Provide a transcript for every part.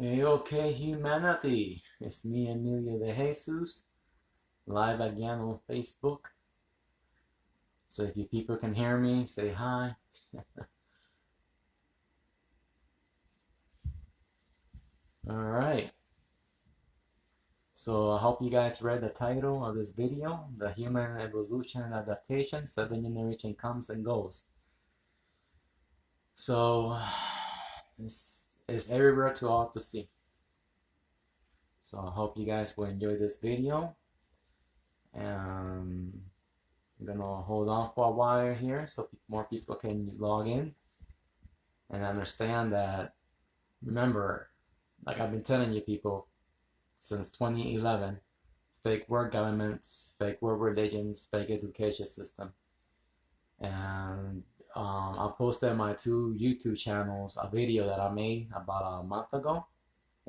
Hey, okay, humanity. It's me, Emilio de Jesus, live again on Facebook. So if you people can hear me, say hi. All right. So I hope you guys read the title of this video, The Human Evolution and Adaptation, 7th Generation Comes and Goes. So it's everywhere to all to see. So I hope you guys will enjoy this video. And I'm gonna hold on for a while here so more people can log in and understand that. Remember, like I've been telling you people since 2011, fake world governments, fake world religions, fake education system. And I posted on my 2 YouTube channels a video that I made about a month ago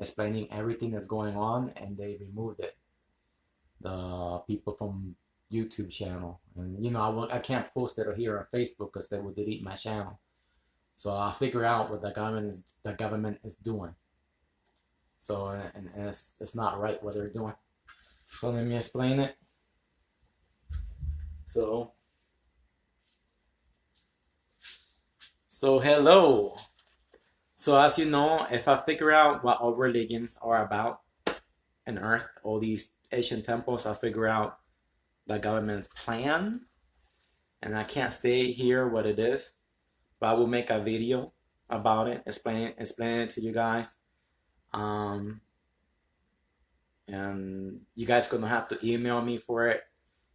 explaining everything that's going on, and they removed it. The people from YouTube channel, and you know I can't post it here on Facebook because they will delete my channel. So I figure out what the government is doing. So and it's not right what they're doing. So let me explain it. So hello. So as you know, if I figure out what all religions are about on Earth, all these ancient temples, I figure out the government's plan, and I can't say here what it is, but I will make a video about it, explain it to you guys. And you guys gonna have to email me for it.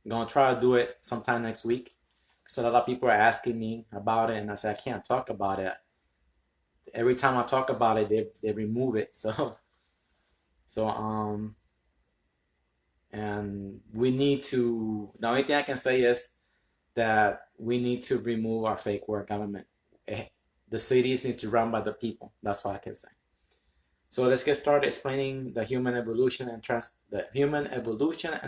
I'm gonna try to do it sometime next week. So a lot of people are asking me about it, and I said I can't talk about it. Every time I talk about it, they remove it. And we need to. The only thing I can say is that we need to remove our fake world government. The cities need to run by the people. That's what I can say. So let's get started explaining the human evolution and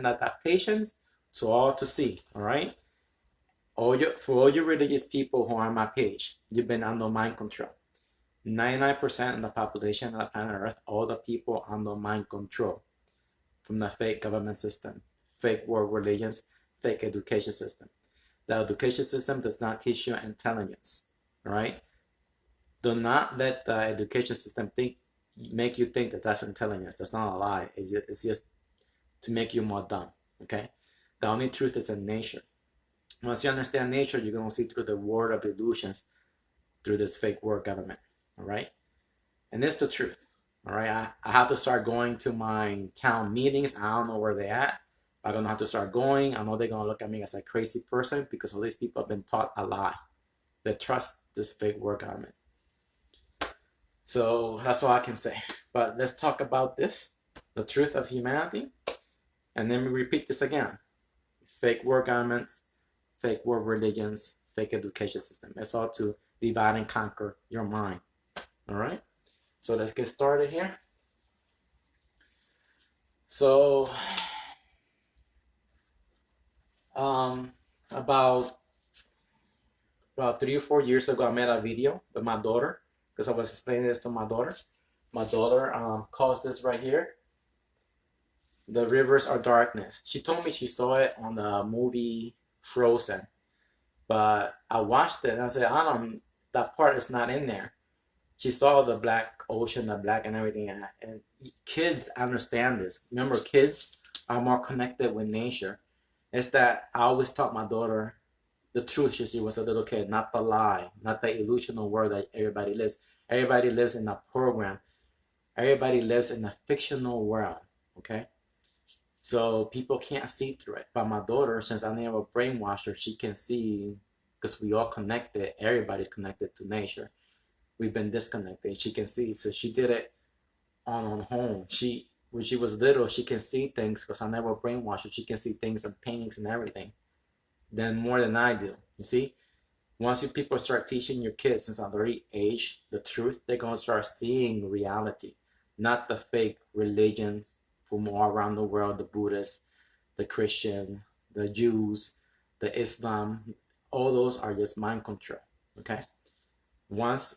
adaptations to all to see. All right. For all you religious people who are on my page, you've been under mind control. 99% of the population of the planet Earth, all the people under mind control from the fake government system, fake world religions, fake education system. The education system does not teach you intelligence. All right. Do not let the education system make you think that that's intelligence. That's not a lie. It's just to make you more dumb. Okay. The only truth is in nature. Once you understand nature, you're going to see through the world of illusions through this fake world government. All right. And it's the truth. All right. I have to start going to my town meetings. I don't know where they're at. I'm going to have to start going. I know they're going to look at me as a crazy person because all these people have been taught a lie. They trust this fake world government. So that's all I can say. But let's talk about this, the truth of humanity. And then we repeat this again. Fake world governments, fake world religions, fake education system. It's all to divide and conquer your mind. All right. So let's get started here. So about 3 or 4 years ago, I made a video with my daughter because I was explaining this to my daughter. My daughter calls this right here, the rivers are darkness. She told me she saw it on the movie Frozen, but I watched it and I said, that part is not in there. She saw the black ocean, the black and everything, and kids understand this. Remember, kids are more connected with nature. It's that I always taught my daughter the truth since she was a little kid, not the lie, not the illusional world that everybody lives. Everybody lives in a program. Everybody lives in a fictional world, okay? So people can't see through it. But my daughter, since I never brainwashed her, she can see because we all connected. Everybody's connected to nature. We've been disconnected. She can see. So she did it on home. When she was little, she can see things because I never brainwashed her. She can see things and paintings and everything. Then more than I do. You see? Once you people start teaching your kids since an early age the truth, they're going to start seeing reality, not the fake religions from all around the world, the Buddhists, the Christian, the Jews, the Islam. All those are just mind control, okay?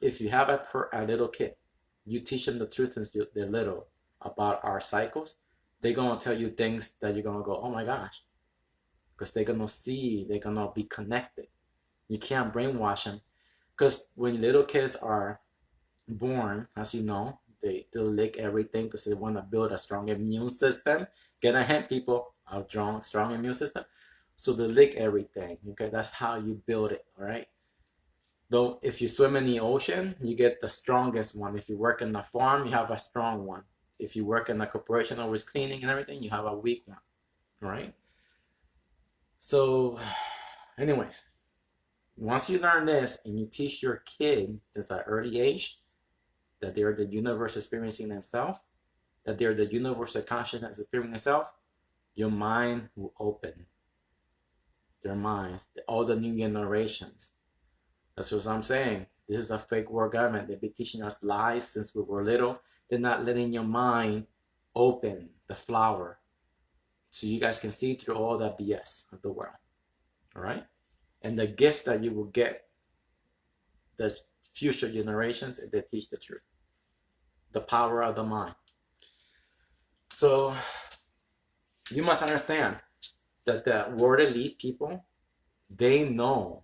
If you have a little kid you teach them the truth since they're little about our cycles, they're gonna tell you things that you're gonna go, oh my gosh, because they're gonna see, they're gonna be connected. You can't brainwash them, because when little kids are born, as you know, they'll lick everything because they want to build a strong immune system. Get a hint, people, a strong immune system. So they lick everything. Okay, that's how you build it. All right. Though if you swim in the ocean, you get the strongest one. If you work in a farm, you have a strong one. If you work in a corporation always cleaning and everything, you have a weak one. All right. So, anyways, once you learn this and you teach your kid since an early age that they're the universe experiencing themselves, that they're the universal consciousness experiencing itself, your mind will open. Their minds, all the new generations. That's what I'm saying. This is a fake world government. They've been teaching us lies since we were little. They're not letting your mind open the flower so you guys can see through all the BS of the world. All right? And the gifts that you will get the future generations if they teach the truth. The power of the mind. So you must understand that the world elite people, they know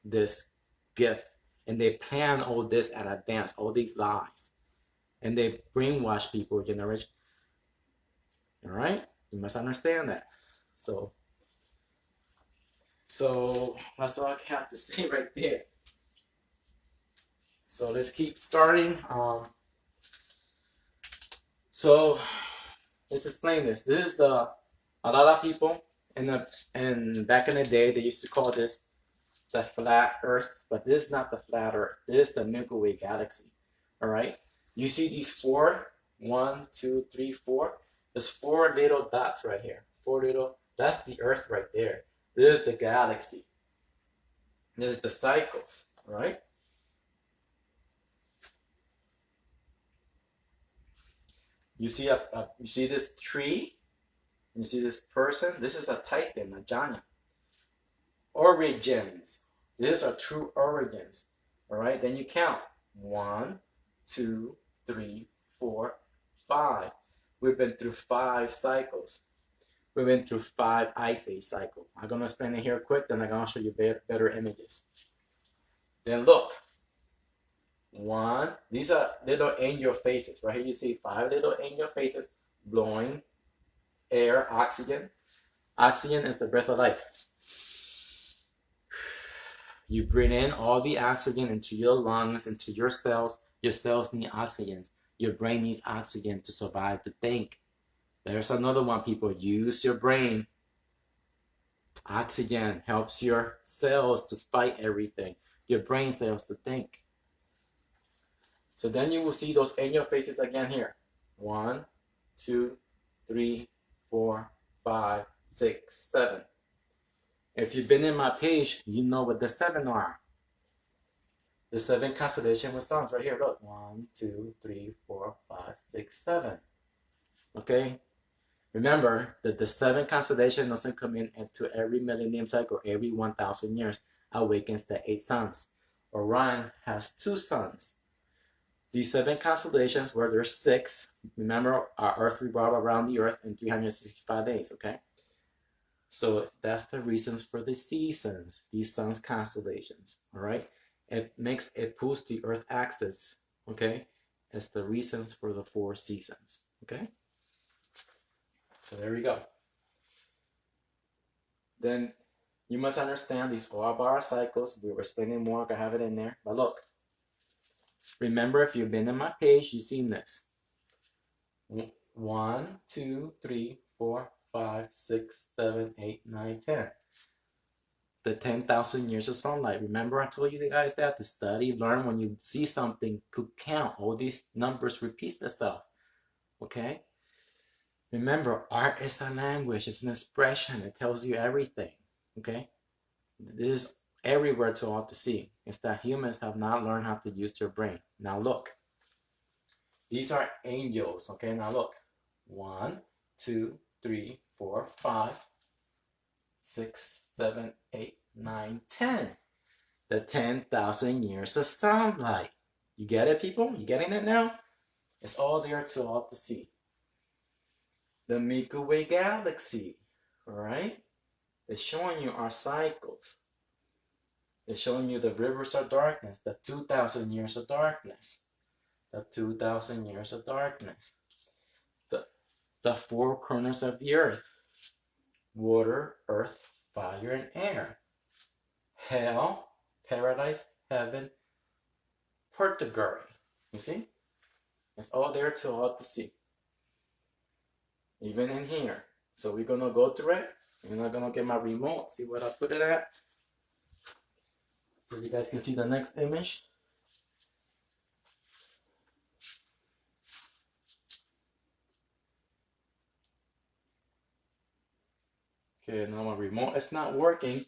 this gift and they plan all this at advance, all these lies, and they brainwash people generation. All right, you must understand that. So that's all I have to say right there. So let's keep starting. So let's explain this. This is a lot of people and back in the day they used to call this the flat Earth, but this is not the flat Earth. This is the Milky Way galaxy. All right. You see these 4, 1, 2, 3, 4. There's 4 little dots right here. 4 little. That's the Earth right there. This is the galaxy. This is the cycles. All right. You see you see this tree. You see this person. This is a titan, a giant. Origins. These are true origins. All right, then you count 1, 2, 3, 4, 5. We've been through 5 cycles. We've been through 5 ice age cycles. I'm gonna explain it here quick, then I'm gonna show you better images. Then look, 1. These are little angel faces. Right here you see 5 little angel faces blowing air, oxygen. Oxygen is the breath of life. You bring in all the oxygen into your lungs, into your cells. Your cells need oxygen. Your brain needs oxygen to survive, to think. There's another one, people. Use your brain. Oxygen helps your cells to fight everything. Your brain cells to think. So then you will see those angel faces again here. 1, 2, 3, 4, 5, 6, 7. If you've been in my page, you know what the 7 are. The 7 constellation with suns right here. Look, 1, 2, 3, 4, 5, 6, 7. Okay. Remember that the 7 constellation doesn't come in into every millennium cycle. Every 1,000 years awakens the 8 suns. Orion has 2 suns. These 7 constellations, where there's 6. Remember, our Earth revolves around the Earth in 365 days. Okay. So that's the reasons for the seasons, these sun's constellations, all right? It pulls the Earth axis, okay? It's the reasons for the 4 seasons, okay? So there we go. Then you must understand these all-bar cycles. We were explaining more, I have it in there. But look, remember if you've been in my page, you've seen this. 1, 2, 3, 4, 5, 6, 7, 8, 9, 10. The 10,000 years of sunlight. Remember I told you guys that to study, learn. When you see something, could count. All these numbers repeat themselves. Okay? Remember, art is a language. It's an expression. It tells you everything. Okay? This is everywhere to all to see. It's that humans have not learned how to use their brain. Now look. These are angels. Okay? Now look. 1, 2, 3, 4, 5, 6, 7, 8, 9, 10. The 10,000 years of sunlight. You get it, people? You getting it now? It's all there to all to see. The Milky Way galaxy, all right? They're showing you our cycles. They're showing you the rivers of darkness, the 2,000 years of darkness, the 2,000 years of darkness, the four corners of the earth, water, earth, fire, and air, hell, paradise, heaven, purgatory. You see? It's all there to all to see. Even in here. So we're gonna go through it. I'm not gonna get my remote, see what I put it at. So you guys can see the next image. Okay, now my remote is not working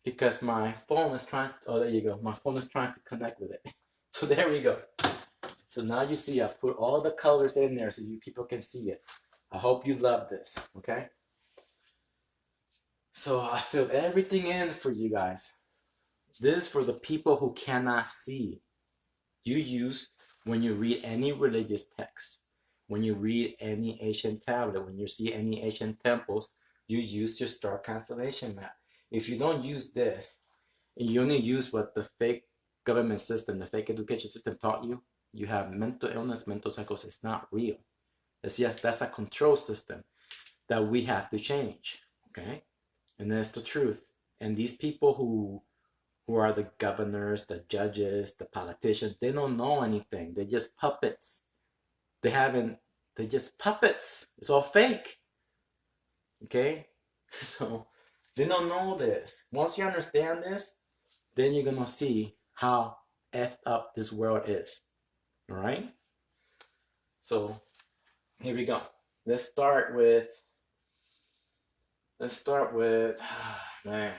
because my phone is trying, oh, there you go. My phone is trying to connect with it. So there we go. So now you see I put all the colors in there so you people can see it. I hope you love this, okay? So I filled everything in for you guys. This is for the people who cannot see. You use when you read any religious text, when you read any ancient tablet, when you see any ancient temples, you use your star constellation map. If you don't use this, and you only use what the fake government system, the fake education system taught you, you have mental illness, mental psychosis. It's not real. It's just, that's a control system that we have to change, okay? And that's the truth. And these people who are the governors, the judges, the politicians, they don't know anything. They're just puppets. They're just puppets. It's all fake. Okay? So they don't know this. Once you understand this, then you're gonna see how effed up this world is. All right? So here we go. Let's start with, man.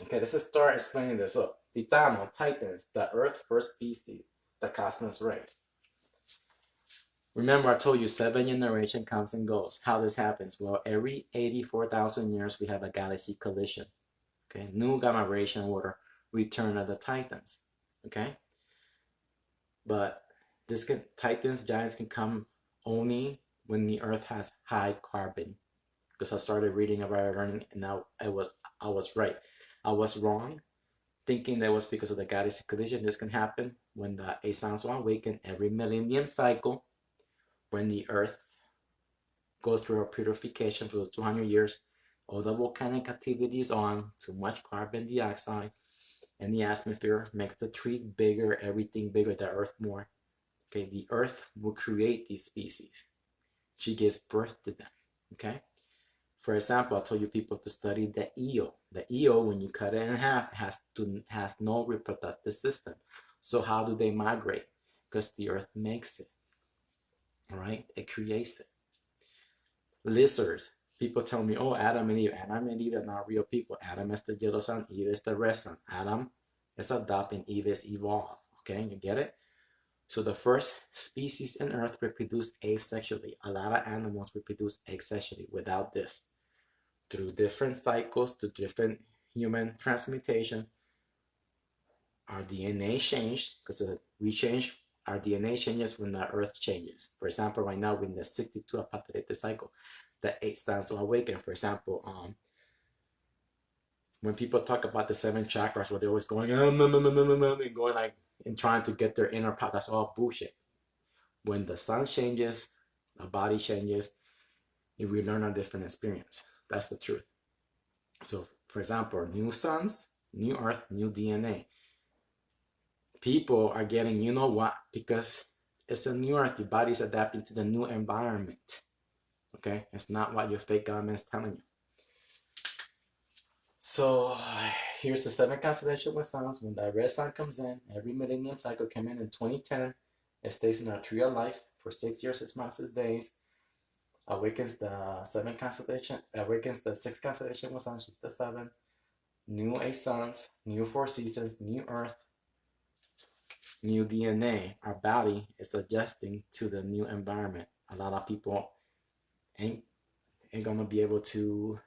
Okay, let's just start explaining this. So, Titano, Titans, the Earth first species, the cosmos rays. Remember, I told you 7 generation comes and goes. How this happens? Well, every 84,000 years, we have a galaxy collision. Okay, new gamma radiation order, return of the Titans. Okay, but Titans, giants can come only when the Earth has high carbon. Because I started reading about it, learning, and now I was right. I was wrong, thinking that was because of the galaxy collision. This can happen when the suns are awakened every millennium cycle, when the Earth goes through a purification for those 200 years. All the volcanic activity is on, too much carbon dioxide, and the atmosphere makes the trees bigger, everything bigger, the Earth more. Okay, the Earth will create these species. She gives birth to them. Okay. For example, I told you people to study the eel. The eel, when you cut it in half, has no reproductive system. So how do they migrate? Because the Earth makes it. All right, it creates it. Lizards. People tell me, oh, Adam and Eve. Adam and Eve are not real people. Adam is the yellow sun. Eve is the red sun. Adam is adopted and Eve is evolved. Okay, you get it? So the first species in Earth reproduce asexually. A lot of animals reproduce asexually without this. Through different cycles, to different human transmutation, our DNA changed because we change. Our DNA changes when the Earth changes. For example, right now we're in the 62 apocalyptic cycle. The 8 stars to awaken. For example, when people talk about the 7 chakras, where they're always going and going like and trying to get their inner power, that's all bullshit. When the sun changes, the body changes, and we learn a different experience. That's the truth. So, for example, new suns, new Earth, new DNA. People are getting, you know what? Because it's a new Earth, your body's adapting to the new environment. Okay? It's not what your fake government is telling you. So, here's the 7 constellation with suns. When the red sun comes in, every millennium cycle came in 2010. It stays in our tree of life for 6 years, 6 months, 6 days. Awakens the 7 constellation, awakens the 6 constellation with suns, the 7. New 8 suns, new 4 seasons, new Earth, new DNA. Our body is adjusting to the new environment. A lot of people ain't gonna be able to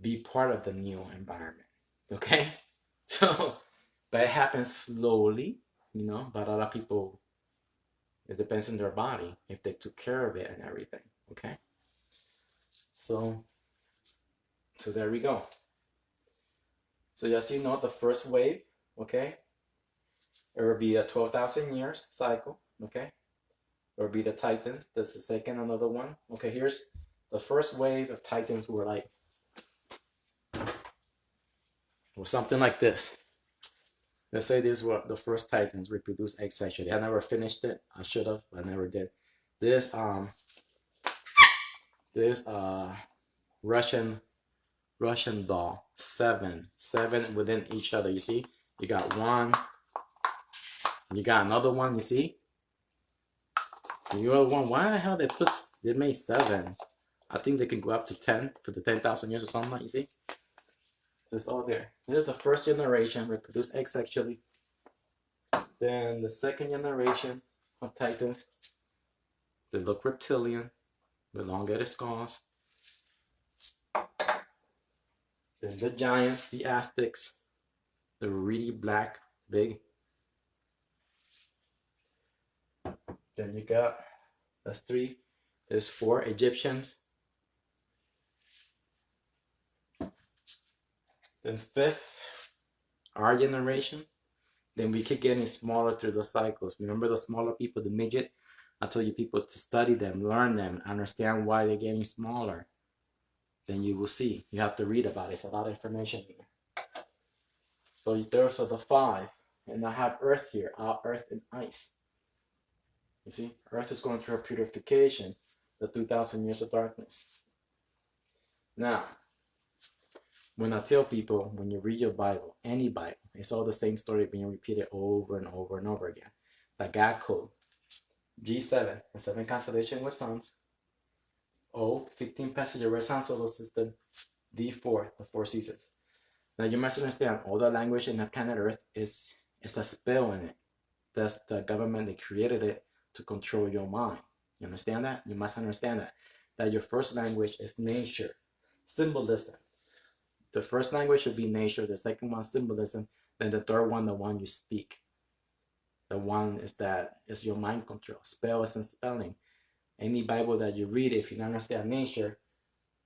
be part of the new environment. Okay? So But it happens slowly, you know, but a lot of people, it depends on their body, if they took care of it and everything, okay? So there we go. So as you know, the first wave, okay, it will be a 12,000 years cycle, okay? It will be the Titans. That's the second, another one. Okay, here's the first wave of Titans were like, or something like this. Let's say these were the first Titans reproduce eggs sexually. I never finished it. I should have, but I never did. This Russian doll, seven within each other. You see, you got one, you got another one. You see, you got one. Why the hell they made 7? I think they can go up to 10 for the 10,000 years or something. Like, you see, it's all there. This is the first generation reproduce eggs sexually. Then the second generation of Titans, they look reptilian, with elongated skulls. Then the giants, the Aztecs, the really black, big. Then you got, that's 3. There's 4 Egyptians. Then 5th, our generation. Then we keep getting smaller through the cycles. Remember the smaller people, the midget? I told you people to study them, learn them, understand why they're getting smaller. Then you will see. You have to read about it. It's a lot of information here. So those are the 5. And I have Earth here, our Earth and ice. You see, Earth is going through a purification, the 2,000 years of darkness. Now, when I tell people, when you read your Bible, any Bible, it's all the same story being repeated over and over and over again. The God code, G7, the 7 constellation with suns. O, 15 passenger red sun solar system. D4, the 4 seasons. Now you must understand, all the language in the planet Earth is a spell in it. That's the government that created it to control your mind. You understand that? You must understand that. That your first language is nature, symbolism. The first language should be nature, the second one symbolism, then the third one, the one you speak. The one is your mind control. Spells and spelling. Any Bible that you read, if you don't understand nature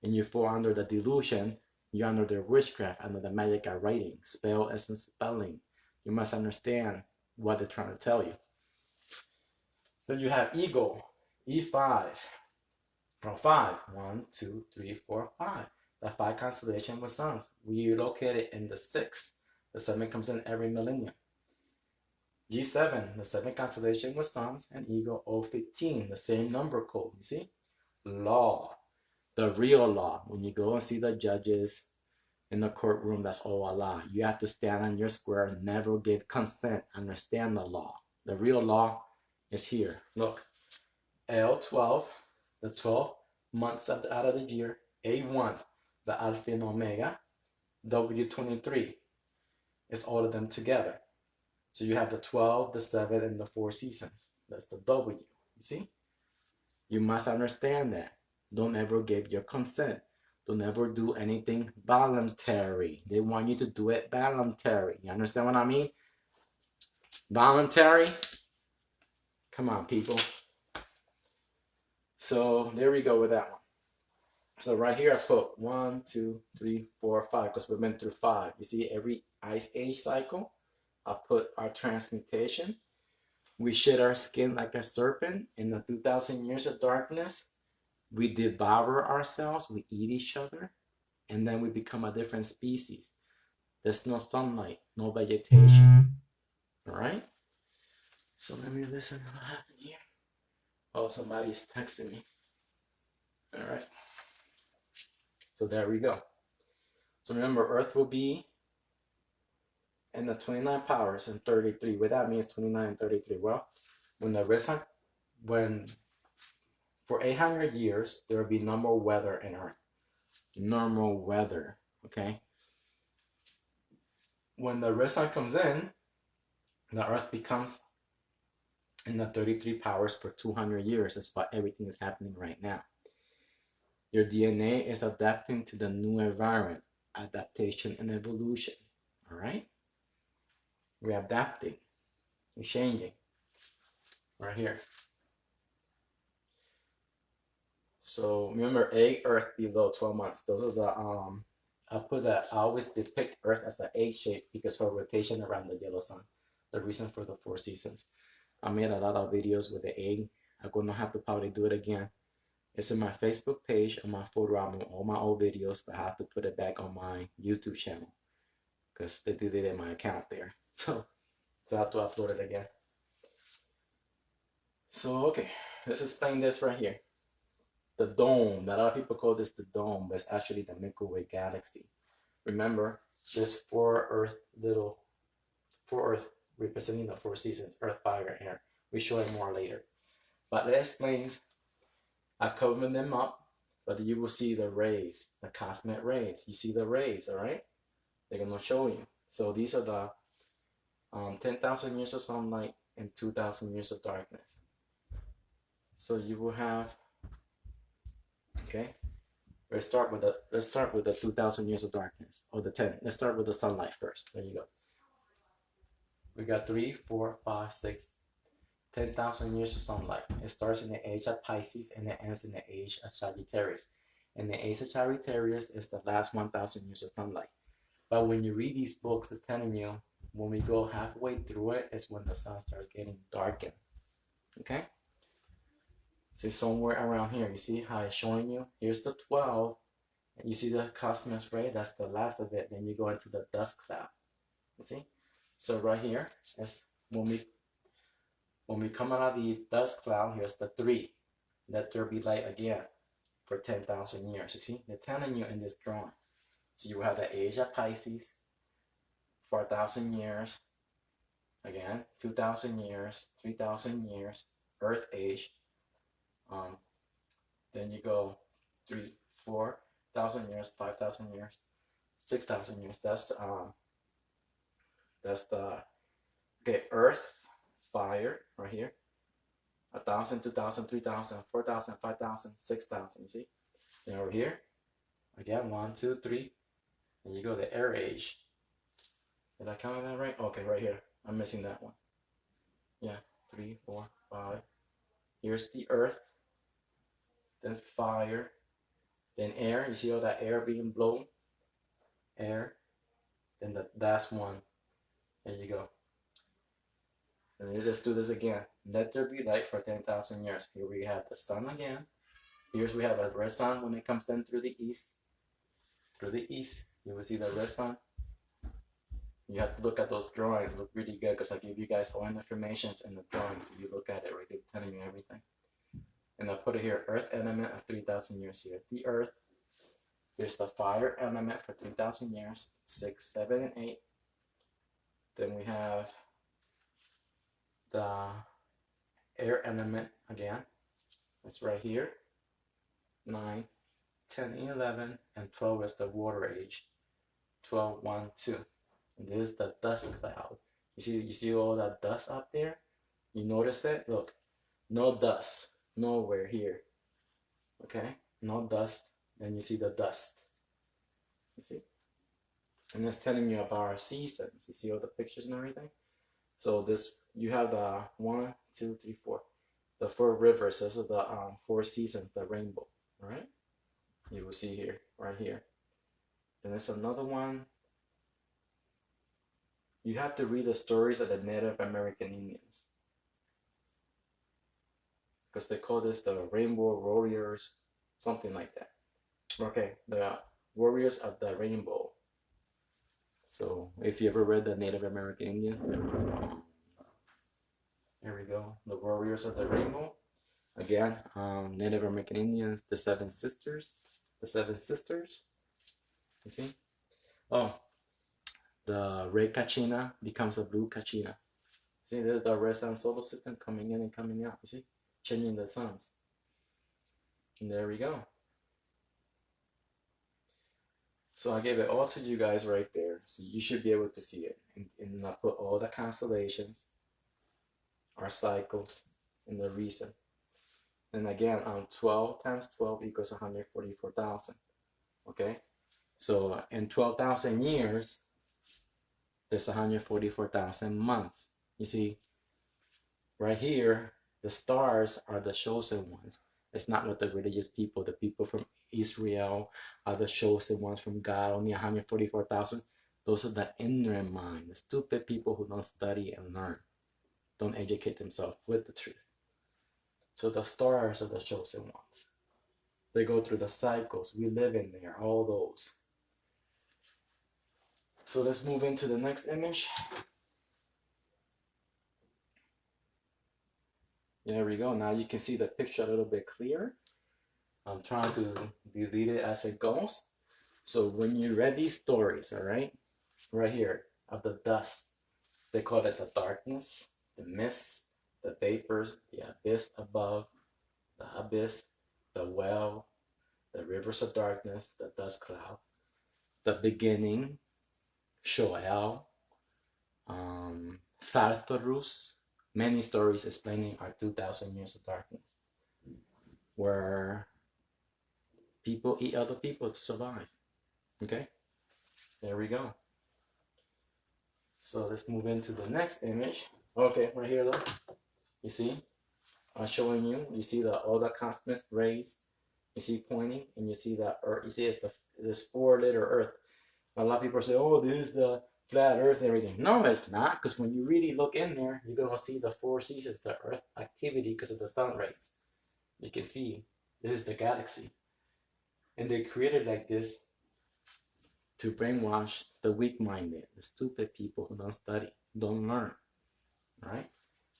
and you fall under the delusion, you're under the witchcraft, under the magic of writing, spell and spelling. You must understand what they're trying to tell you. Then you have ego, E5, from 5. 1, 2, 3, 4, 5. The 5 constellation with suns. We located in the 6. The 7 comes in every millennium. G7, the 7 constellation with suns, and ego, O15, the same number code. You see? Law, the real law. When you go and see the judges in the courtroom, that's all a lie. You have to stand on your square, never give consent, understand the law. The real law is here. Look, L12, the 12 months out of the year. A1, the Alpha and Omega. W23, it's all of them together. So you have the 12, the 7, and the 4 seasons. That's the W, you see? You must understand that. Don't ever give your consent. Don't ever do anything voluntary. They want you to do it voluntary. You understand what I mean? Voluntary? Come on, people. So there we go with that one. So right here I put 1, 2, 3, 4, 5, because we went through 5. You see, every ice age cycle, I put our transmutation. We shed our skin like a serpent in the 2,000 years of darkness. We devour ourselves, we eat each other, and then we become a different species. There's no sunlight, no vegetation. All right? So let me listen to what happened here. Oh, somebody's texting me. All right. So there we go. So remember, Earth will be in the 29 powers and 33. What that means, 29 and 33. Well, for 800 years, there will be normal weather in Earth. Normal weather, okay? When the red sun comes in, the Earth becomes in the 33 powers for 200 years. That's why everything is happening right now. Your DNA is adapting to the new environment, adaptation and evolution, all right? We're adapting. We're changing. Right here. So remember egg, Earth below 12 months. Those are the I always depict Earth as an egg shape because of rotation around the yellow sun. The reason for the 4 seasons. I made a lot of videos with the egg. I'm gonna have to probably do it again. It's in my Facebook page on my photo album, all my old videos, but I have to put it back on my YouTube channel because they deleted my account there. So I have to upload it again. So okay, let's explain this right here. The dome. A lot of people call this the dome, but it's actually the Milky Way galaxy. Remember, there's four Earth representing the 4 seasons: Earth, Fire, and Air. We show it more later. But let's explain. I covered them up, but you will see the rays, the cosmic rays. You see the rays, all right? They're gonna show you. So these are the 10,000 years of sunlight and 2,000 years of darkness. So you will have, okay. Let's start with the 2,000 years of darkness, or the 10. Let's start with the sunlight first. There you go. We got 3, 4, 5, 6, 10,000 years of sunlight. It starts in the age of Pisces and it ends in the age of Sagittarius. And the age of Sagittarius is the last 1,000 years of sunlight. But when you read these books, it's telling you when we go halfway through it, is when the sun starts getting darkened. Okay? So somewhere around here, you see how it's showing you? Here's the 12, and you see the cosmos ray, that's the last of it. Then you go into the dust cloud. You see? So right here is when we come out of the dust cloud, here's the 3. Let there be light again for 10,000 years. You see? They're telling you in this drawing. So you have the age of Pisces, 4,000 years, again, 2,000 years, 3,000 years, Earth age. Then you go 3, 4,000 years, 5,000 years, 6,000 years. That's the okay. Earth, fire, right here. 1,000, 2,000, 3,000, 4,000, 5,000, 6,000. You see? Then over here, again, 1, 2, 3, and you go the air age. Did I count that right? Okay, right here. I'm missing that one. Yeah, 3, 4, 5. Here's the Earth. Then fire, then air. You see all that air being blown? Air. Then the last one. There you go. And you just do this again. Let there be light for 10,000 years. Here we have the sun again. Here's we have a red sun when it comes in through the east. Through the east, you will see the red sun. You have to look at those drawings. Look really good because I give you guys all the information in the drawings. So you look at it right there, telling you everything. And I put it here, Earth element of 3,000 years here. The Earth. Here's the fire element for 3,000 years. 6, 7, and 8. Then we have the air element again. It's right here. 9, 10, 11, and 12 is the water age. 12, 1, 2. And this is the dust cloud. You see all that dust up there? You notice it? Look, no dust. Nowhere here. Okay? No dust. Then you see the dust. You see? And it's telling you about our seasons. You see all the pictures and everything? So this, you have the 1, 2, 3, 4. The 4 rivers. Those are the 4 seasons, the rainbow. Alright? You will see here, right here. Then there's another one. You have to read the stories of the Native American Indians. Because they call this the Rainbow Warriors, something like that. Okay, the Warriors of the Rainbow. So if you ever read the Native American Indians, there we go. The Warriors of the Rainbow. Again, Native American Indians, the 7 sisters. The 7 sisters. You see? Oh, the red Kachina becomes a blue Kachina. See, there's the red sun solar system coming in and coming out. You see? Changing the suns. And there we go. So I gave it all to you guys right there. So you should be able to see it. And I put all the constellations, our cycles, and the reason. And again, 12 times 12 equals 144,000. Okay? So in 12,000 years, there's 144,000 months. You see, right here, the stars are the chosen ones. It's not what the religious people, the people from Israel are the chosen ones from God, only 144,000. Those are the ignorant mind, the stupid people who don't study and learn, don't educate themselves with the truth. So the stars are the chosen ones. They go through the cycles. We live in there, all those. So let's move into the next image. There we go. Now you can see the picture a little bit clearer. I'm trying to delete it as it goes. So when you read these stories, all right here, of the dust, they call it the darkness, the mist, the vapors, the abyss above, the abyss, the well, the rivers of darkness, the dust cloud, the beginning, Shoel, TAURUS, many stories explaining our 2,000 years of darkness, where people eat other people to survive. Okay, there we go. So let's move into the next image. Okay, right here, look. You see, I'm showing you. You see all the cosmic rays. You see pointing, and you see that Earth. You see it's this 4-liter Earth. A lot of people say, "Oh, this is the flat Earth and everything." No, it's not, because when you really look in there, you're gonna see the 4 seasons, the Earth activity because of the sun rays. You can see this is the galaxy, and they created like this to brainwash the weak-minded, the stupid people who don't study, don't learn. Right?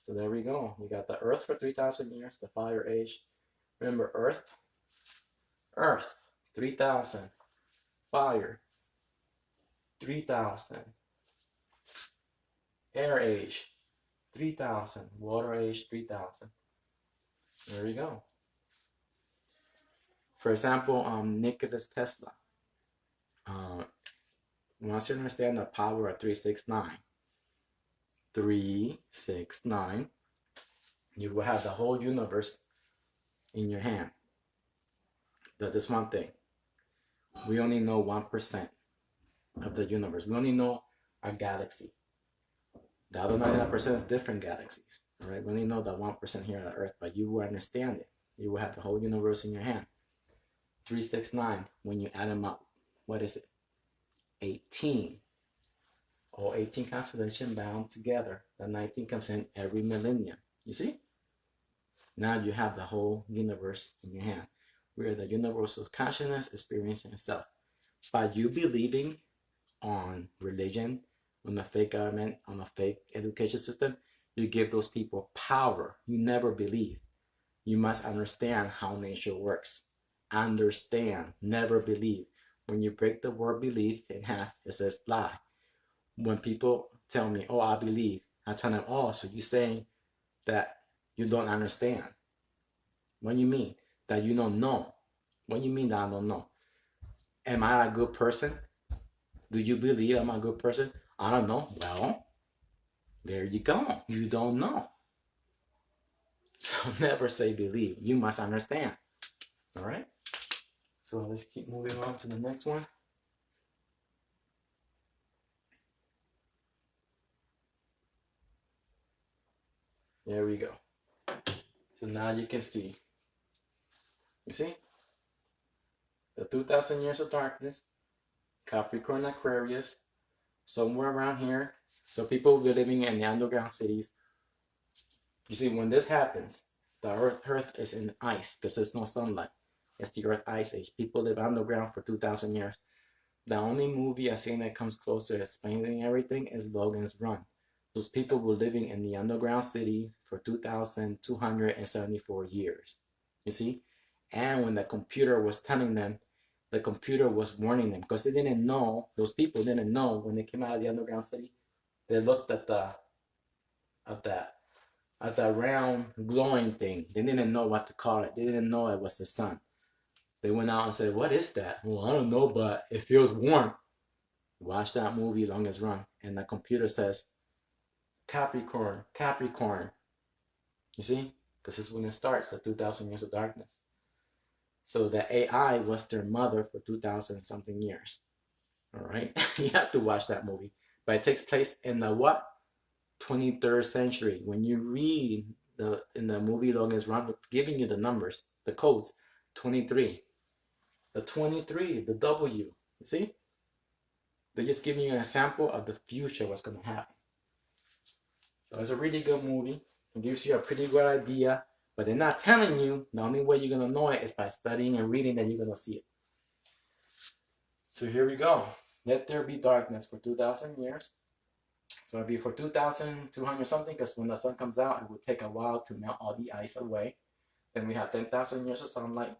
So there we go. We got the Earth for 3,000 years, the fire age. Remember Earth, 3,000, fire, 3,000, air age, 3,000, water age, 3,000. There we go. For example, Nikola Tesla. Once you understand the power of 369, you will have the whole universe in your hand. That is one thing. We only know 1% of the universe. We only know our galaxy. The other 99% is different galaxies. Right? We only know the 1% here on Earth, but you will understand it. You will have the whole universe in your hand. 369, when you add them up, what is it? 18. All 18 constellations bound together. The 19 comes in every millennium. You see? Now you have the whole universe in your hand. We are the universal consciousness experiencing itself. By you believing on religion, on a fake government, on a fake education system, you give those people power. You never believe. You must understand how nature works. Understand, never believe. When you break the word belief in half, it says lie. When people tell me, "Oh, I believe," I tell them, "Oh, so you're saying that you don't understand." What do you mean? That you don't know. What do you mean that I don't know? Am I a good person? Do you believe I'm a good person? I don't know. Well, there you go. You don't know. So never say believe. You must understand. All right? So let's keep moving on to the next one. There we go. So now you can see. You see? The 2,000 years of darkness, Capricorn, Aquarius, somewhere around here. So people will be living in the underground cities. You see, when this happens, the Earth is in ice because there's no sunlight. It's the Earth Ice Age. People live underground for 2,000 years. The only movie I've seen that comes close to explaining everything is Logan's Run. Those people were living in the underground city for 2,274 years. You see? And when the computer was telling them, the computer was warning them because they didn't know, those people didn't know when they came out of the underground city. They looked at that round glowing thing. They didn't know what to call it. They didn't know it was the sun. They went out and said, "What is that?" "Well, I don't know, but it feels warm." Watch that movie, Longest Run, and the computer says, Capricorn, Capricorn. You see? Because this is when it starts, the 2,000 years of darkness. So the AI was their mother for 2,000 something years. All right? You have to watch that movie. but it takes place in the what? 23rd century. When you read in the movie Logan's Run, giving you the numbers, the codes, 23. The 23, the W, you see? They're just giving you an example of the future, what's going to happen. So it's a really good movie. It gives you a pretty good idea, but they're not telling you. The only way you're going to know it is by studying and reading, that you're going to see it. So here we go. Let there be darkness for 2,000 years. So it'll be for 2,200 something, because when the sun comes out, it will take a while to melt all the ice away. Then we have 10,000 years of sunlight.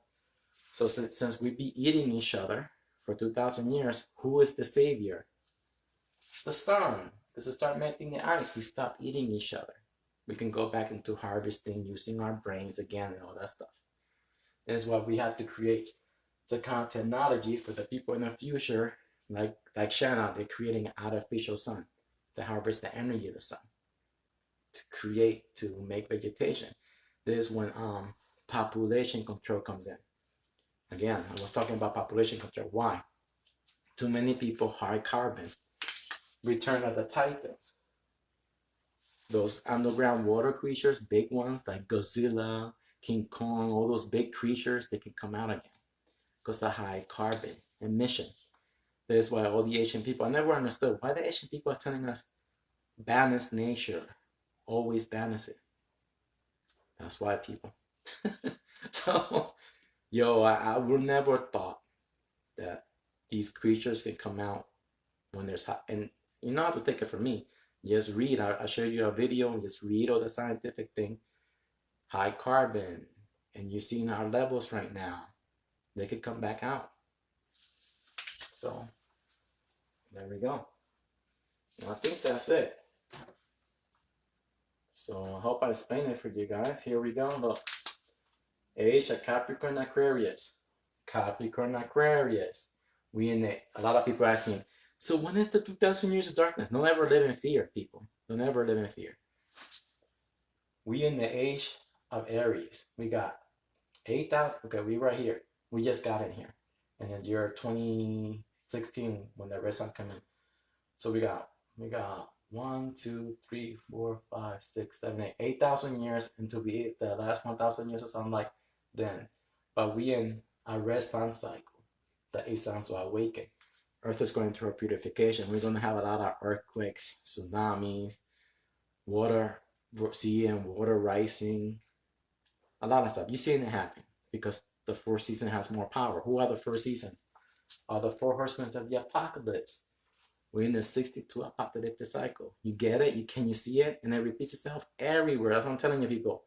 So since we be eating each other for 2,000 years, who is the savior? The sun. Because to start melting the ice, we stop eating each other. We can go back into harvesting, using our brains again and all that stuff. That is what we have to create. It's a kind of technology for the people in the future, like Shanna, they're creating an artificial sun to harvest the energy of the sun, to make vegetation. This is when population control comes in. Again, I was talking about population control. Why? Too many people, high carbon. Return of the Titans. Those underground water creatures, big ones like Godzilla, King Kong, all those big creatures, they can come out again because of high carbon emission. That is why all the Asian people, I never understood why the Asian people are telling us balance nature, always balance it. That's why, people. So, yo, I would never thought that these creatures can come out when there's hot. And you don't have to take it from me. Just read. I'll show you a video and just read all the scientific thing. High carbon. And you're seeing our levels right now. They could come back out. So, there we go. I think that's it. So, I hope I explained it for you guys. Here we go. Look. Age of Capricorn Aquarius. Capricorn Aquarius. We in it. A lot of people ask me, so when is the 2,000 years of darkness? Don't ever live in fear, people. Don't ever live in fear. We in the age of Aries. We got 8,000. Okay, we right here. We just got in here. And then year 2016 when the red sun came in. So we got 1, 2, 3, 4, 5, 6, 7, 8. 8,000 years until we hit the last 1,000 years of sunlight. Then, but we in a red sun cycle. The 8 suns will awaken. Earth is going through a purification. We're going to have a lot of earthquakes, tsunamis, water, sea and water rising, a lot of stuff. You're seeing it happen because the fourth season has more power. Who are the first season? Are the 4 horsemen of the apocalypse. We're in the 62 apocalyptic cycle. You get it? Can you see it? And it repeats itself everywhere. That's what I'm telling you, people.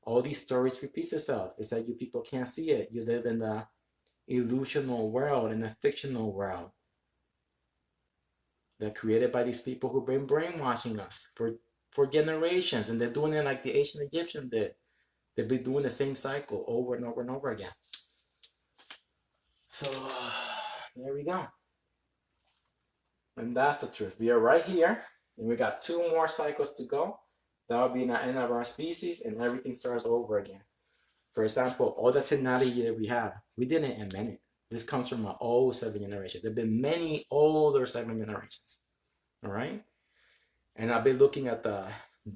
All these stories repeats itself. It's that you people can't see it. You live in the illusional world, in the fictional world. They're created by these people who've been brainwashing us for generations, and they're doing it like the ancient Egyptians did. They've been doing the same cycle over and over and over again. So there we go. And that's the truth. We are right here, and we got 2 more cycles to go. That'll be the end of our species, and everything starts over again. For example, all the technology that we have, we didn't invent it. This comes from an old 7 generation. There have been many older 7 generations. All right? And I've been looking at the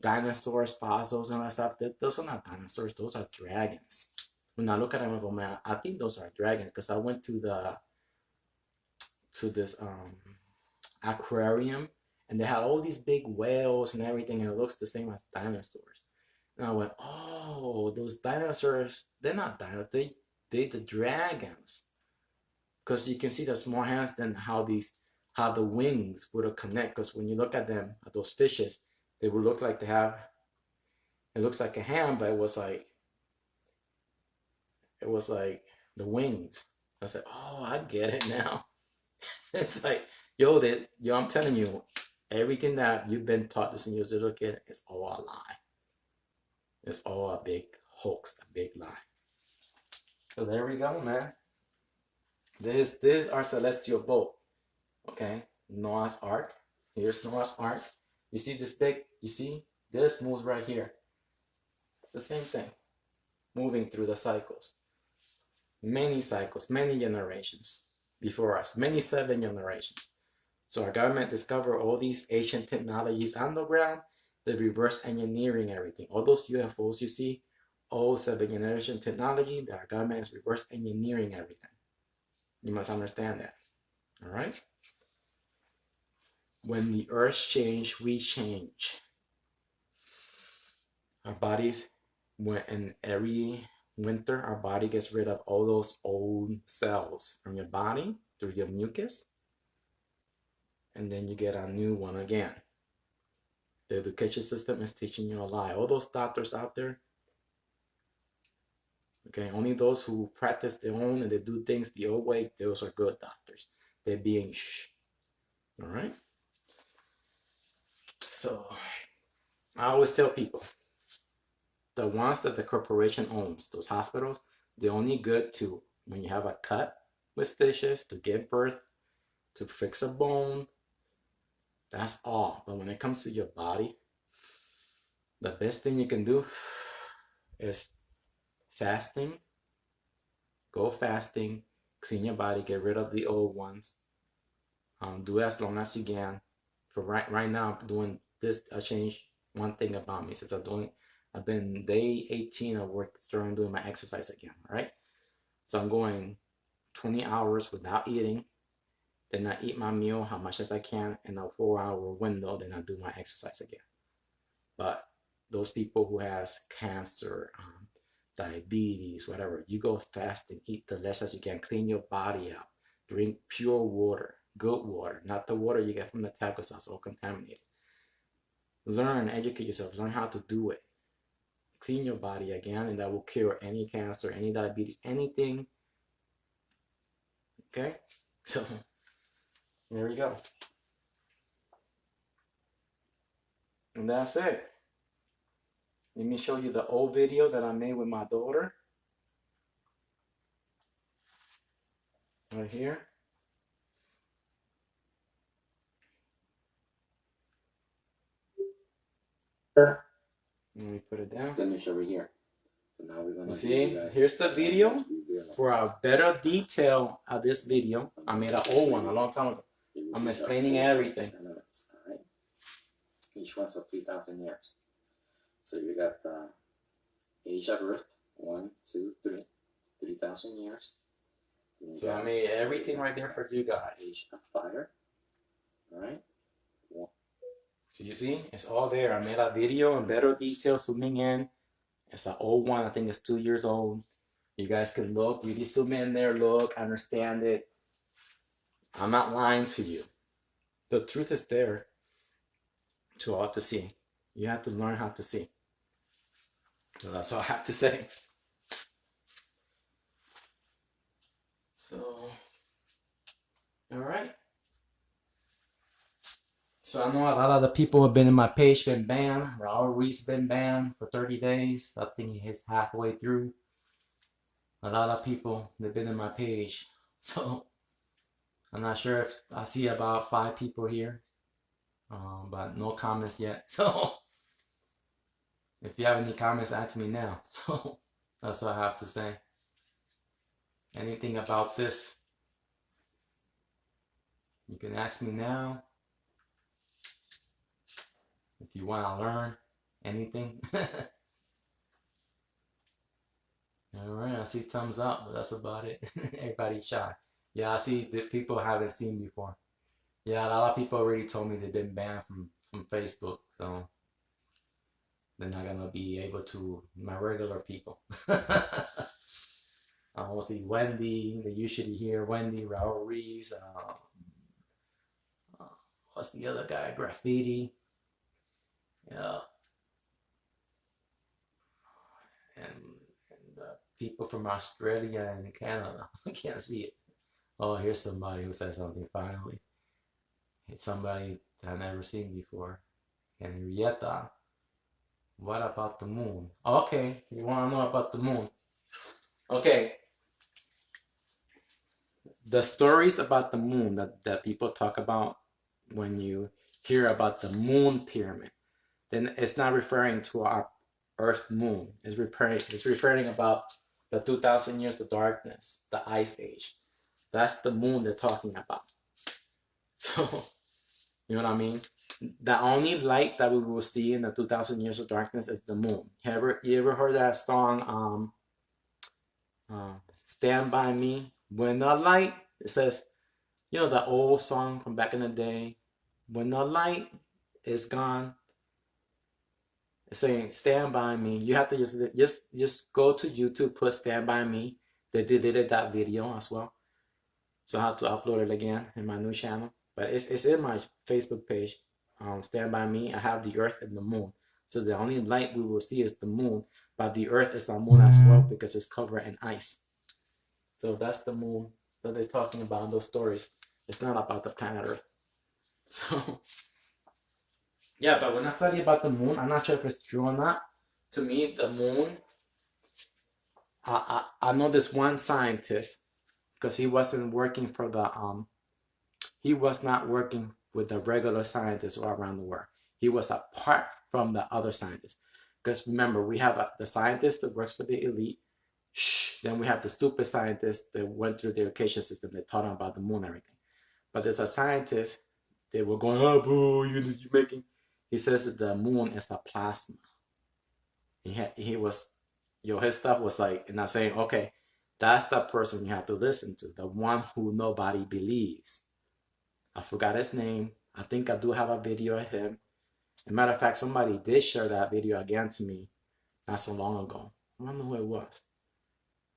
dinosaurs, fossils, and all that stuff. Those are not dinosaurs. Those are dragons. When I look at them, I go, man, I think those are dragons. Because I went to this aquarium, and they had all these big whales and everything, and it looks the same as dinosaurs. And I went, oh, those dinosaurs, they're not dinosaurs. They're the dragons. Because you can see the small hands, then how the wings would connect. Because when you look at them, at those fishes, they would look like they have, it looks like a hand, but it was like the wings. I said, oh, I get it now. It's like, yo, I'm telling you, everything that you've been taught this in your little kid is all a lie. It's all a big hoax, a big lie. So there we go, man. This is our celestial boat. Okay, Noah's Ark. Here's Noah's Ark. You see this big? You see this moves right here. It's the same thing, moving through the cycles. Many cycles, many generations before us. Many 7 generations. So our government discovered all these ancient technologies underground. They reverse engineering everything. All those UFOs you see, all 7th generation technology, that our government is reverse engineering everything. You must understand that. All right? When the earth change, we change. Our bodies, in every winter, our body gets rid of all those old cells from your body through your mucus. And then you get a new one again. The education system is teaching you a lie. All those doctors out there, okay, only those who practice their own and they do things the old way, those are good doctors. They're being shh. All right? So, I always tell people, the ones that the corporation owns, those hospitals, they're only good to, when you have a cut with stitches, to give birth, to fix a bone. That's all. But when it comes to your body, the best thing you can do is fasting. Go fasting, clean your body, get rid of the old ones. Do it as long as you can. For right now, I'm doing this. I changed one thing about me since I've been day 18 of work, starting doing my exercise again. Right, so I'm going 20 hours without eating. Then I eat my meal how much as I can in a 4-hour window. Then I do my exercise again. But those people who has cancer, diabetes, whatever, you go fast and eat the less as you can. Clean your body out. Drink pure water, good water, not the water you get from the taco sauce, all contaminated. Learn, educate yourself, learn how to do it. Clean your body again, and that will cure any cancer, any diabetes, anything. Okay, so there we go. And that's it. Let me show you the old video that I made with my daughter. Right here. Let me put it down. Finish over here. So now we're gonna see. Here's the video. For a better detail of this video, I made an old one a long time ago. I'm explaining everything. Alright. Each one's of 3,000 years. So you got the age of Earth, 1, 2, 3, 3,000 years. So I made everything right there for you guys. Age of Fire. Alright. So you see, it's all there. I made a video in better detail, zooming in. It's an old one. I think it's 2 years old. You guys can look, really zoom in there, look, understand it. I'm not lying to you. The truth is there to all to see. You have to learn how to see. So that's all I have to say. So, all right. So I know a lot of the people who have been in my page been banned. Raul Reese been banned for 30 days. I think he's halfway through. A lot of people, they've been in my page. So I'm not sure if I see about 5 people here. But no comments yet. So if you have any comments, ask me now. So that's what I have to say. Anything about this, you can ask me now. If you want to learn anything. Alright, I see thumbs up, but that's about it. Everybody's shy. Yeah, I see the people I haven't seen before. Yeah, a lot of people already told me they've been banned from Facebook, so they're not gonna be able to, my regular people. I will see Wendy, they usually hear Wendy, Raul Reese, what's the other guy? Graffiti. Yeah. And people from Australia and Canada. I can't see it. Oh, here's somebody who said something finally. It's somebody that I've never seen before. Henrietta. What about the moon? Okay, you want to know about the moon? Okay. The stories about the moon that people talk about when you hear about the moon pyramid, then it's not referring to our Earth moon. It's referring about the 2,000 years of darkness, the ice age. That's the moon they're talking about. So You know what I mean? The only light that we will see in the 2,000 years of darkness is the moon. You ever heard that song, Stand By Me? When the light, it says, you know, the old song from back in the day, when the light is gone, it's saying Stand By Me. You have to just go to YouTube, put Stand By Me. They deleted that video as well. So I have to upload it again in my new channel. But it's in my Facebook page. Stand By Me. I have the earth and the moon. So the only light we will see is the moon. But the earth is a moon as well because it's covered in ice. So that's the moon that they're talking about in those stories. It's not about the planet Earth. So yeah, but when I study about the moon, I'm not sure if it's true or not. To me, the moon, I know this one scientist because he wasn't working for the he was not working with the regular scientists all around the world. He was apart from the other scientists. Because remember, we have the scientist that works for the elite. Then we have the stupid scientists that went through the education system that taught them about the moon and everything. But there's a scientist, they were going, oh, boo, you making. He says that the moon is a plasma. He was, his stuff was like, and I'm saying, okay, that's the person you have to listen to, the one who nobody believes. I forgot his name. I think I do have a video of him. As a matter of fact, somebody did share that video again to me not so long ago. I don't know who it was.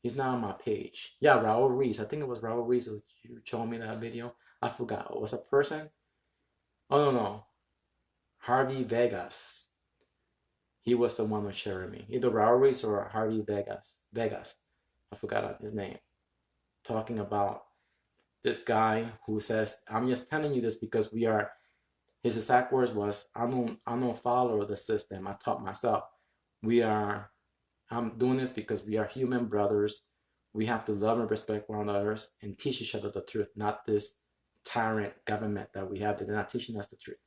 He's not on my page. Yeah, Raul Reese. I think it was Raul Reese who showed me that video. I forgot. It was a person. Oh, no. Harvey Vegas. He was the one who shared me. Either Raul Reese or Harvey Vegas. I forgot his name. Talking about this guy who says, I'm just telling you this because we are, his exact words was, I don't follow the system. I taught myself. I'm doing this because we are human brothers. We have to love and respect one another and teach each other the truth, not this tyrant government that we have. They're not teaching us the truth.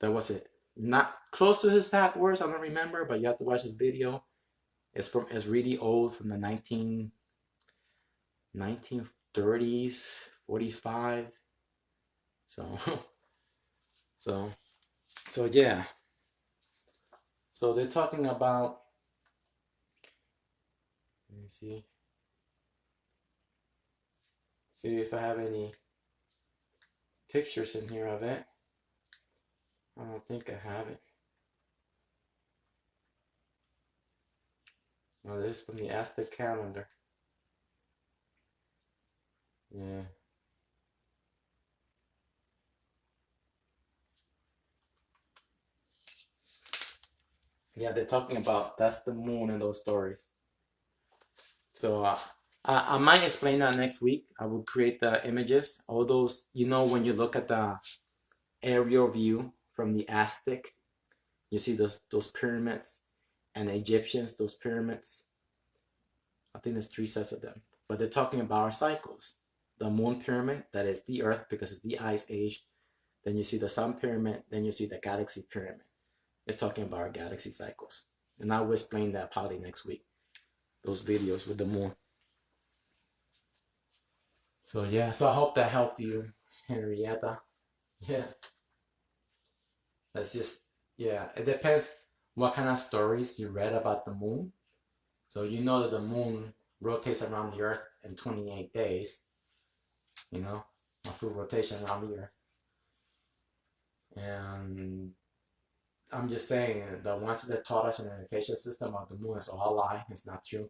That was it. Not close to his exact words, I don't remember, but you have to watch his video. It's really old, from the 1930s, 45. So so yeah. So they're talking about, let me see if I have any pictures in here of it. I don't think I have it. No, this is from the Aztec calendar. Yeah. Yeah, they're talking about, that's the moon in those stories. So I might explain that next week. I will create the images. All those, when you look at the aerial view from the Aztec, you see those pyramids, and the Egyptians, those pyramids. I think there's 3 sets of them. But they're talking about our cycles. The moon pyramid, that is the Earth because it's the ice age. Then you see the sun pyramid. Then you see the galaxy pyramid. It's talking about our galaxy cycles. And I will explain that probably next week. Those videos with the moon. So yeah, so I hope that helped you, Henrietta. Yeah. That's just, yeah, it depends what kind of stories you read about the moon. So you know that the moon rotates around the Earth in 28 days. A full rotation around the Earth. And I'm just saying, the ones that taught us in the education system of the moon is all a lie. It's not true.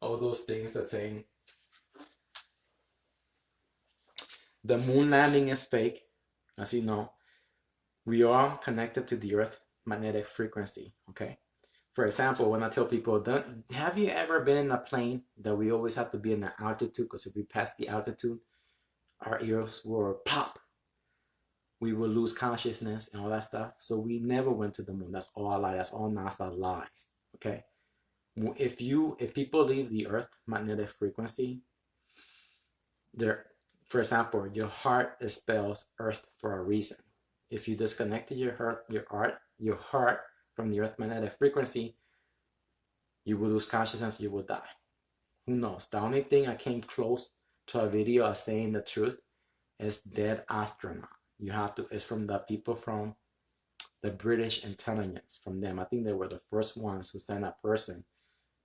All those things that saying the moon landing is fake, as you know. We are connected to the Earth magnetic frequency, okay? For example, when I tell people, have you ever been in a plane that we always have to be in the altitude, because if we pass the altitude, our ears will pop. We will lose consciousness and all that stuff. So we never went to the moon. That's all a lie. That's all NASA lies, okay? If people leave the Earth magnetic frequency, for example, your heart spells Earth for a reason. If you disconnected your heart from the Earth magnetic frequency, you will lose consciousness, you will die. Who knows? The only thing I came close to a video of saying the truth It's dead astronaut. You have to, it's from the people from the British intelligence, from them. I think they were the first ones who sent a person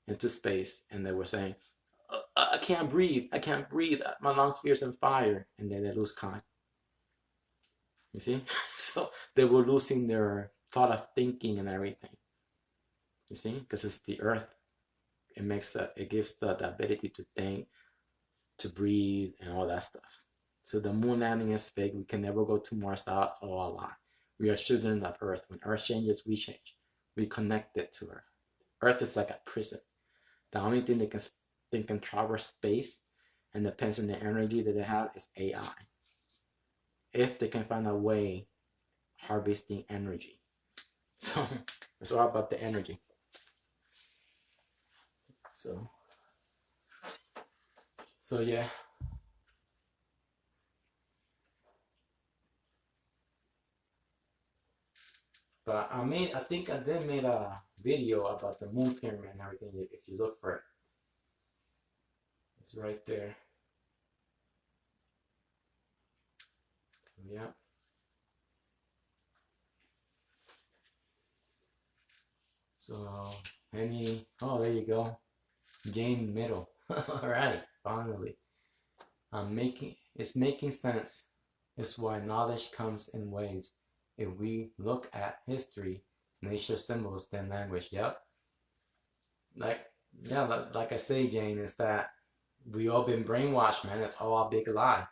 into space, and they were saying, I can't breathe, I can't breathe, my lungs fears on fire, and then they lose contact. You see? So they were losing their thought of thinking and everything. You see? Because it's the earth. It gives the ability to think, to breathe, and all that stuff. So the moon landing is fake. We can never go to Mars. That's all a lie. We are children of Earth. When Earth changes, we change. We connected to Earth. Earth is like a prison. The only thing they can traverse space and depends on the energy that they have is AI. If they can find a way harvesting energy. So it's all about the energy. So yeah. But I think I did made a video about the moon pyramid and everything. If you look for it, it's right there. So yeah. So oh, there you go. Gain middle. All right, finally. It's making sense. It's why knowledge comes in waves. If we look at history, nature symbols, then language. Yep. Like I say, Jane, is that we all been brainwashed, man. It's all a big lie.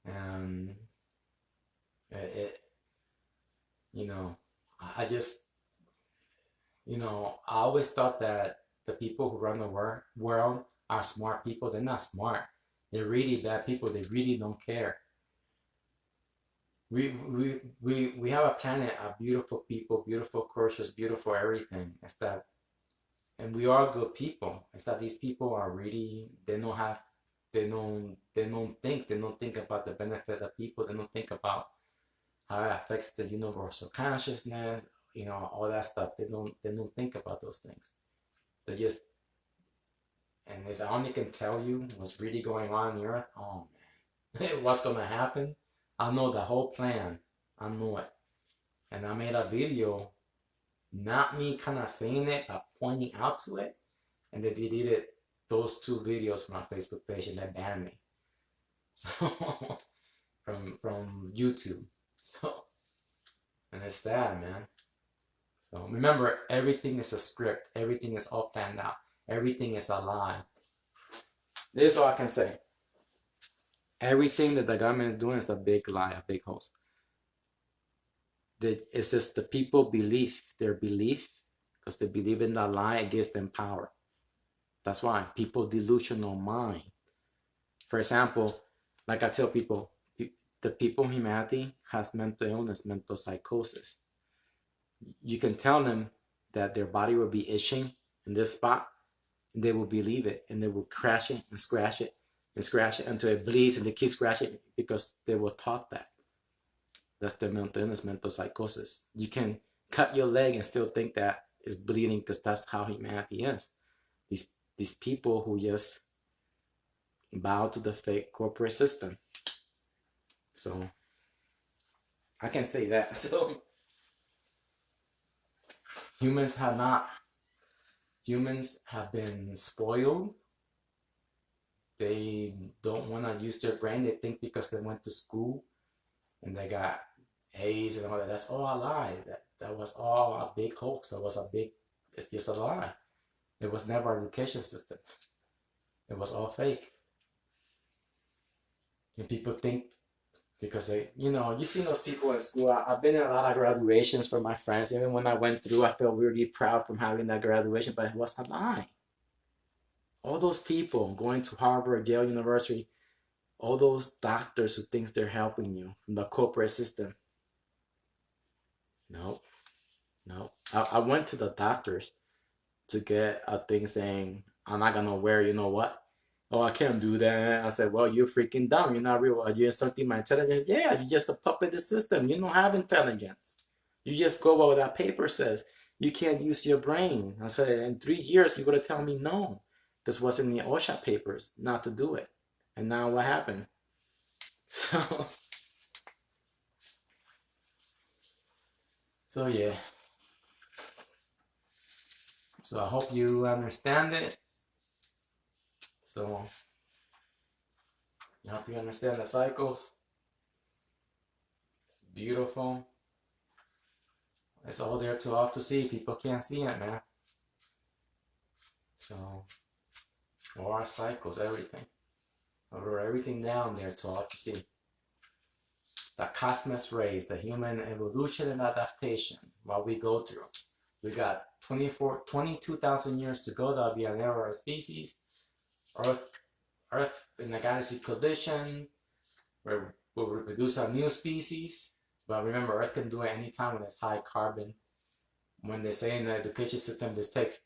And you know, I just, I always thought that the people who run the world are smart people. They're not smart. They're really bad people. They really don't care. We have a planet of beautiful people, beautiful cultures, beautiful everything. It's that, and we are good people. It's that these people are really, they don't think about the benefit of people. They don't think about how it affects the universal consciousness, all that stuff. They don't think about those things. They just, and if I only can tell you what's really going on the earth, oh man, what's gonna happen? I know the whole plan. I know it. And I made a video, not me kind of saying it, but pointing out to it. And they deleted those 2 videos from my Facebook page and they banned me. So from YouTube. So, and it's sad, man. So remember, everything is a script. Everything is all planned out. Everything is a lie. This is all I can say. Everything that the government is doing is a big lie, a big hoax. It's just the people their belief, because they believe in that lie, it gives them power. That's why people delusional mind. For example, like I tell people, the people in humanity has mental illness, mental psychosis. You can tell them that their body will be itching in this spot, and they will believe it, and they will crash it and scratch it and scratch it until it bleeds, and they keep scratching it because they were taught that. That's their mental illness, mental psychosis. You can cut your leg and still think that it's bleeding because that's how humanity is. These people who just bow to the fake corporate system. So I can say that. So humans have been spoiled. They don't want to use their brain. They think because they went to school and they got A's and all that, that's all a lie. That was all a big hoax. It's just a lie. It was never an education system. It was all fake. And people think because they, you see those people in school. I've been in a lot of graduations for my friends. Even when I went through, I felt really proud from having that graduation, but it was a lie. All those people going to Harvard, Yale University, all those doctors who thinks they're helping you from the corporate system. No. I went to the doctors to get a thing saying, I'm not gonna wear, you know what? Oh, I can't do that. I said, well, you're freaking dumb. You're not real. Are you insulting my intelligence? Yeah, you're just a puppet of the system. You don't have intelligence. You just go by what that paper says. You can't use your brain. I said, in 3 years, you're going to tell me no. This was in the OSHA papers, not to do it. And now what happened? So yeah. So I hope you understand it. So I hope you understand the cycles. It's beautiful. It's all there to all to see. People can't see it, man. So all our cycles, everything. I wrote everything down there to all to see. The cosmos rays, the human evolution and adaptation, what we go through. We got 22,000 years to go. That'll be an era of species. Earth in the galaxy collision, where we'll reproduce a new species. But remember, Earth can do it anytime when it's high carbon. When they say in the education system this takes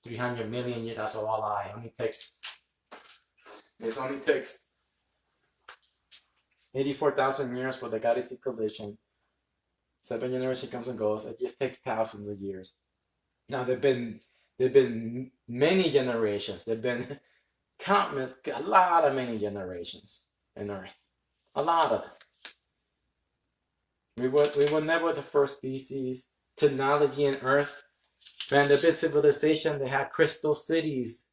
300 million years, that's all a lie. This only takes 84,000 years for the galaxy collision. 7 generations comes and goes. It just takes thousands of years. Now there've been many generations. There've been countless, a lot of many generations in Earth. A lot of them. We were never the first species. Technology in Earth, man, the big civilization, they had crystal cities.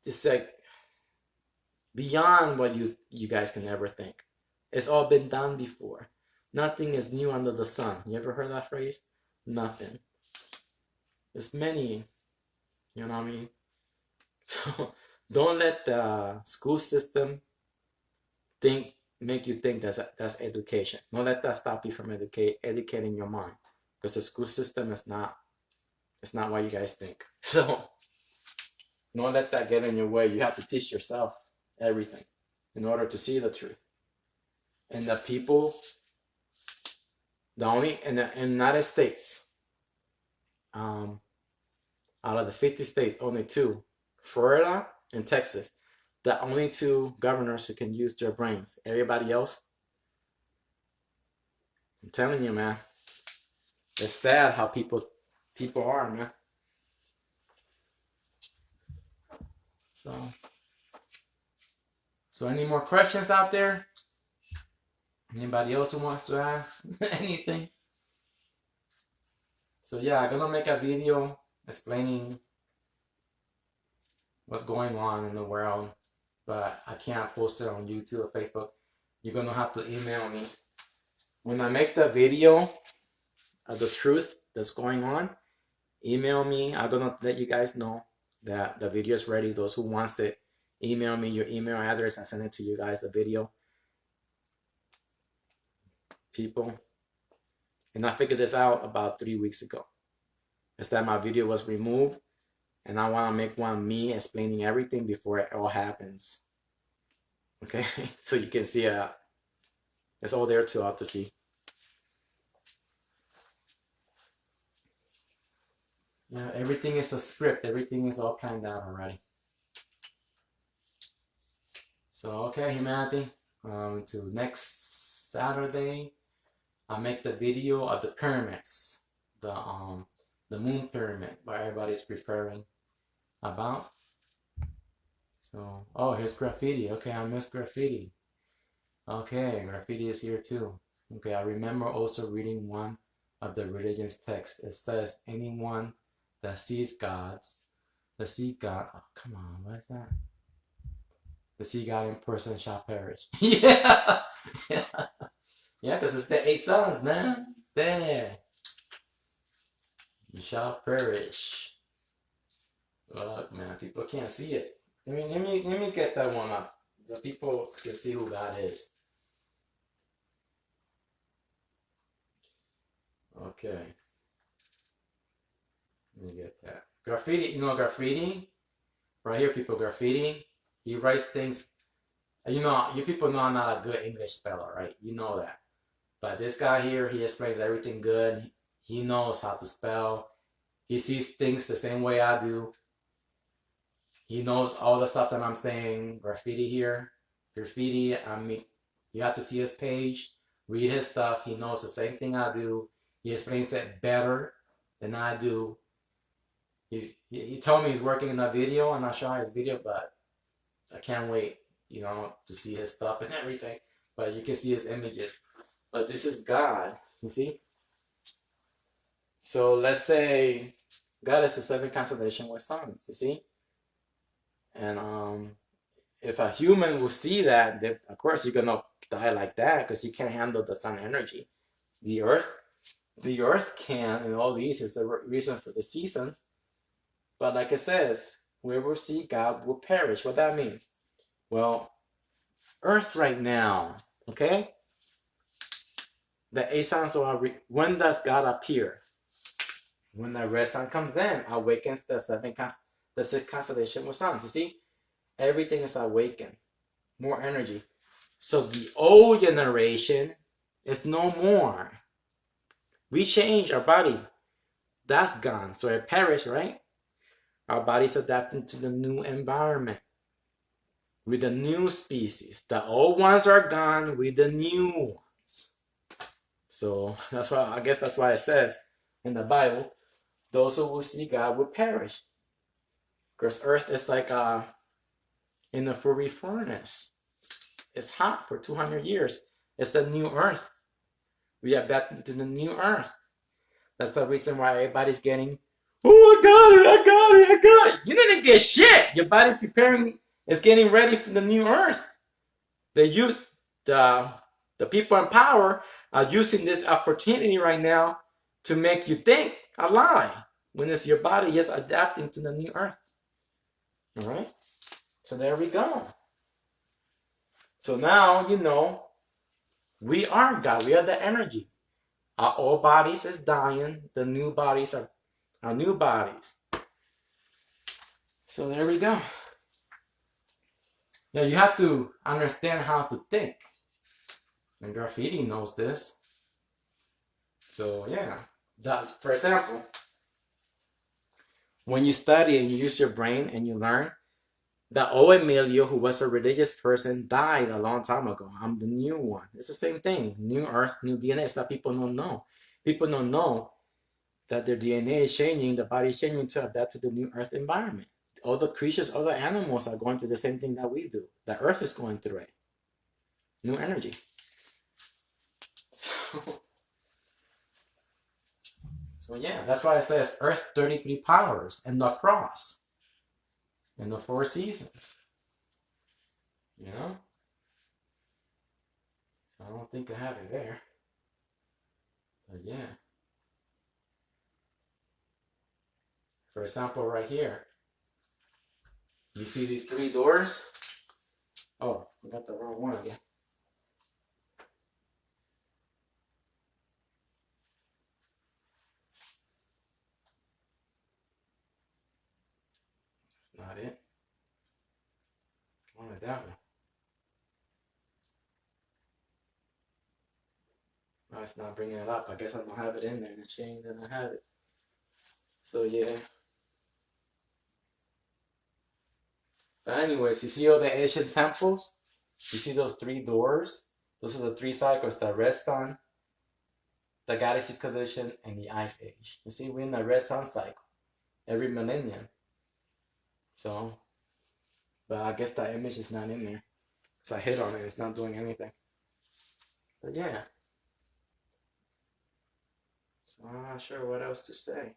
It's like beyond what you guys can ever think. It's all been done before. Nothing is new under the sun. You ever heard that phrase? Nothing. There's many, you know what I mean? So don't let the school system make you think that's education. Don't let that stop you from educating your mind, because the school system is not what you guys think. So don't let that get in your way. You have to teach yourself everything in order to see the truth. And the people, in the United States, out of the 50 states, only 2, Florida and Texas, the only 2 governors who can use their brains. Everybody else, I'm telling you, man, it's sad how people are, man. So any more questions out there? Anybody else who wants to ask anything? So yeah, I'm gonna make a video explaining what's going on in the world, but I can't post it on YouTube or Facebook. You're gonna have to email me. When I make the video of the truth that's going on, email me. I'm gonna let you guys know that the video is ready. Those who wants it, email me your email address. I send it to you guys, the video. People. And I figured this out about 3 weeks ago. It's that my video was removed, and I want to make one me explaining everything before it all happens. Okay, so you can see it's all there to all to see. Yeah, everything is a script. Everything is all planned out already. So okay, humanity. To next Saturday, I'll make the video of the pyramids, the moon pyramid, what everybody's referring about. So, oh, here's graffiti. Okay, I missed graffiti. Okay, graffiti is here too. Okay, I remember also reading one of the religion's texts. It says, anyone that sees God, oh, come on, what is that? The see God in person shall perish. Yeah, yeah, yeah, because it's the 8 sons, man. There. You shall perish. Look, man, people can't see it. Let me get that one up. The people can see who God is. Okay. Let me get that. Graffiti, you know graffiti? Right here, people, graffiti. He writes things. You know, you people know I'm not a good English speller, right? You know that. But this guy here, he explains everything good. He knows how to spell. He sees things the same way I do. He knows all the stuff that I'm saying. Graffiti here. Graffiti, I mean, you have to see his page, read his stuff. He knows the same thing I do. He explains it better than I do. He told me he's working in a video. I'm not sure his video, but I can't wait. you know, to see his stuff and everything. But you can see his images. But this is God, you see? So let's say God is the seventh constellation with suns, you see? And if a human will see that, then of course you're gonna die like that because you can't handle the sun energy. The earth, the earth can, and all these is the reason for the seasons. But like it says, whoever see God will perish. What that means? Well, Earth right now, okay? The eight suns are, when does God appear? When the red sun comes in, awakens the the sixth constellation with suns. You see, everything is awakened, more energy. So the old generation is no more. We change our body. That's gone. So it perished, right? Our body's adapting to the new environment with the new species. The old ones are gone with the new ones. So that's why, I guess that's why it says in the Bible, those who will see God will perish. Because earth is like in a fiery furnace. It's hot for 200 years. It's the new earth. We adapt to the new earth. That's the reason why everybody's getting, oh, I got it, I got it, I got it. You didn't get shit. Your body's preparing, it's getting ready for the new earth. They use the people in power are using this opportunity right now to make you think a lie when it's your body is adapting to the new earth. All right. So there we go. So now you know we are God. We are the energy. Our old bodies is dying. The new bodies are our new bodies. So there we go. Now you have to understand how to think. And graffiti knows this. So yeah. That, for example, when you study and you use your brain and you learn, the old Emilio, who was a religious person, died a long time ago. I'm the new one. It's the same thing. New earth, new DNA. It's that people don't know. People don't know that their DNA is changing, the body is changing to adapt to the new earth environment. All the creatures, all the animals are going through the same thing that we do. The earth is going through it. New energy. So yeah, that's why it says Earth 33 powers and the cross and the four seasons. You know? So I don't think I have it there. But yeah. For example, right here. You see these three doors? Oh, I got the wrong one again. That's not it. I wanted that one. No, it's not bringing it up. I guess I don't have it in there. The chain that I have it. So yeah. But anyways, you see all the ancient temples? You see those three doors? Those are the three cycles: the red sun, the galaxy collision, and the ice age. You see, we're in the red sun cycle every millennium. So, but I guess that image is not in there. So I hit on it, it's not doing anything. But yeah. So I'm not sure what else to say.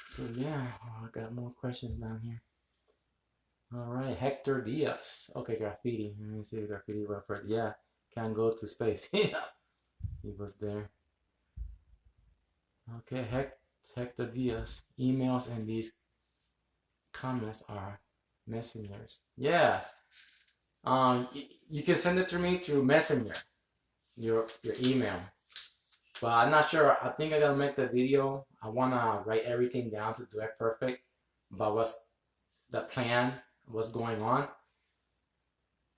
So yeah, oh, I got more questions down here. All right, Hector Diaz. Okay, graffiti. Let me see the graffiti one first. Yeah, can go to space. Yeah, he was there. Okay, Hector Diaz. Emails and these comments are messengers. Yeah. You can send it to me through Messenger, your email. But I'm not sure. I think I gotta make the video. I wanna write everything down to do it perfect. But what's the plan? What's going on?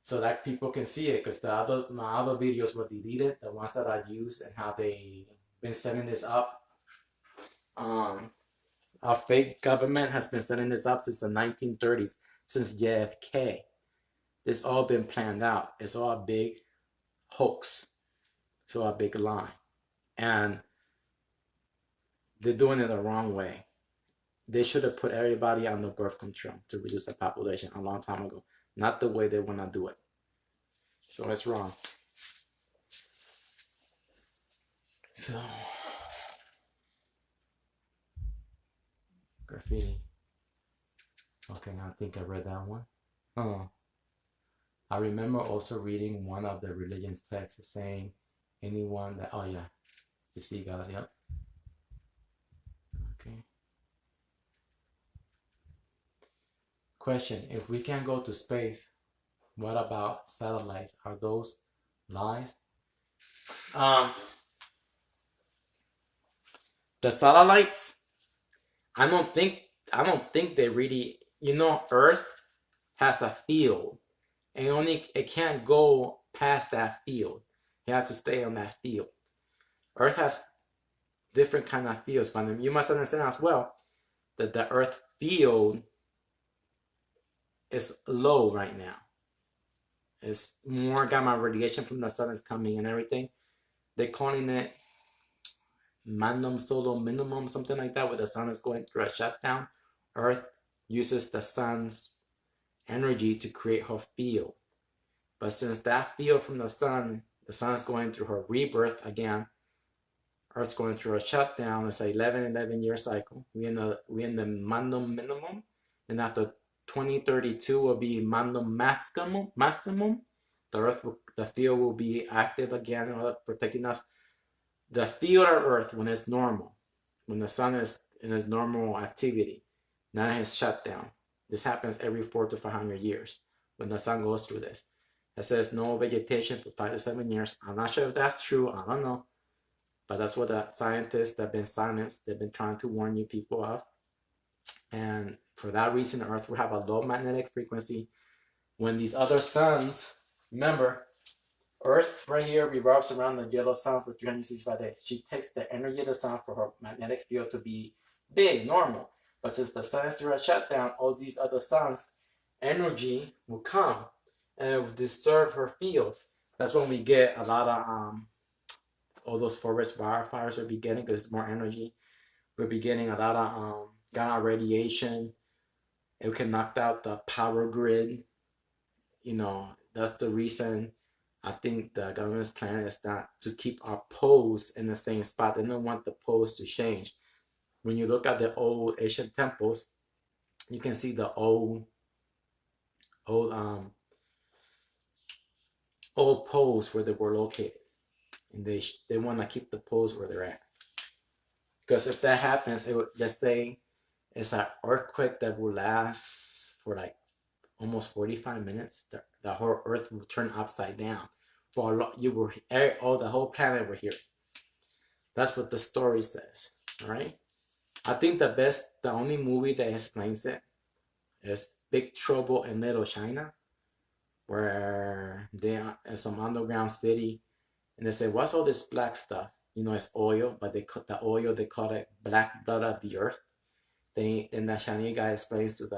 So that people can see it. Because my other videos were deleted. The ones that I used and how they been setting this up. Our fake government has been setting this up since the 1930s, since JFK. It's all been planned out. It's all a big hoax. It's all a big lie. And they're doing it the wrong way. They should have put everybody on the birth control to reduce the population a long time ago, not the way they want to do it. So it's wrong. So, graffiti. Okay, I think I read that one. Oh, I remember also reading one of the religion's texts saying anyone that, oh yeah, the seagulls, yep. Okay. Question, if we can go to space, what about satellites? Are those lies? The satellites, I don't think they really, Earth has a field, and it can't go past that field. It has to stay on that field. Earth has different kind of fields, but you must understand as well that the Earth field is low right now. It's more gamma radiation from the sun is coming and everything. They're calling it Magnum Solar Minimum, something like that, where the sun is going through a shutdown. Earth uses the sun's energy to create her field. But since that field from the sun is going through her rebirth again, Earth's going through a shutdown. It's an 11-year cycle. We in the Magnum Minimum, and after 2032 will be Magnum Maximum. The field will be active again, protecting us. The field of Earth, when it's normal, when the sun is in its normal activity, not in its shutdown. This happens every 400 to 500 years when the sun goes through this. It says no vegetation for 5 to 7 years. I'm not sure if that's true. I don't know. But that's what the scientists that have been silenced, they've been trying to warn you people of. And for that reason, Earth will have a low magnetic frequency. When these other suns, remember, Earth right here revolves around the yellow sun for 365 days. She takes the energy of the sun for her magnetic field to be big, normal. But since the sun is through a shutdown, all these other suns, energy will come and it will disturb her field. That's when we get a lot of all those forest wildfires are beginning because it's more energy. We're beginning a lot of gamma radiation. It can knock out the power grid. That's the reason I think the government's plan is that to keep our poles in the same spot. They don't want the poles to change. When you look at the old Asian temples, you can see the old poles where they were located, and they want to keep the poles where they're at. Because if that happens, let's say it's an earthquake that will last for like almost 45 minutes. The whole Earth will turn upside down. For a lot, the whole planet will hear it. That's what the story says. All right. I think the only movie that explains it is Big Trouble in Little China, where they are in some underground city, and they say, "What's all this black stuff?" It's oil, but they call it black blood of the earth. Then the Chinese guy explains to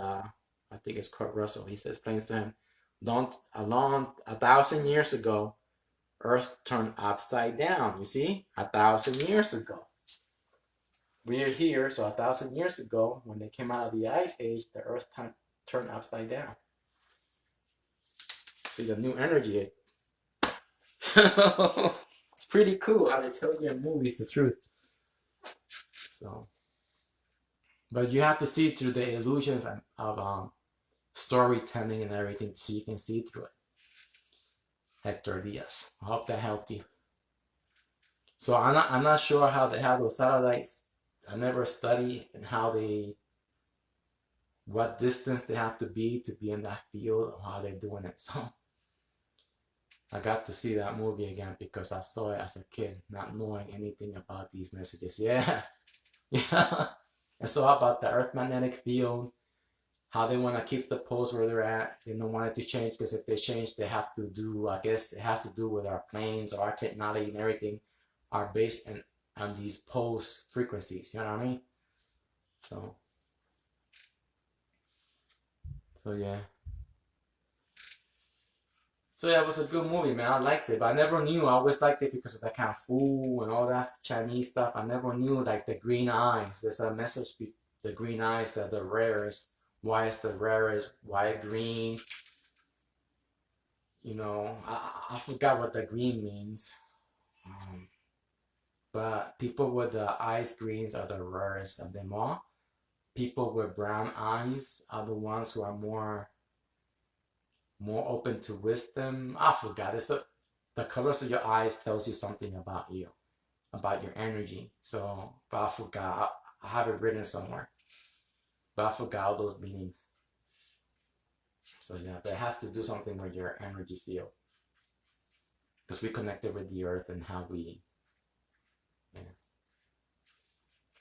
I think it's Kurt Russell. He explains to him, along 1,000 years ago, Earth turned upside down. You see, 1,000 years ago. We're here, so 1,000 years ago, when they came out of the ice age, the Earth turned upside down. See the new energy. It's pretty cool how they tell you in movies the truth. So, but you have to see through the illusions of storytelling and everything, so you can see through it. Hector Diaz. I hope that helped you. So I'm not sure how they have those satellites. I never studied and what distance they have to be in that field, or how they're doing it. So I got to see that movie again because I saw it as a kid, not knowing anything about these messages. Yeah. And so about the Earth magnetic field, how they want to keep the poles where they're at. They don't want it to change because if they change, they have to do, I guess it has to do with our planes or our technology and everything are based on these poles frequencies. You know what I mean? So yeah. So yeah, it was a good movie, man. I liked it, but I never knew. I always liked it because of that kind of food and all that Chinese stuff. I never knew like the green eyes. There's a message, the green eyes that the rarest. Why is the rarest? Why green? You know, I forgot what the green means. Um, but people with the eyes greens are the rarest of them all. People with brown eyes are the ones who are more open to wisdom. I forgot. The colors of your eyes tells you something about you, about your energy. So, but I forgot. I have it written somewhere, but I forgot all those meanings. So yeah, but it has to do something with your energy field because we connected with the earth and how we, yeah.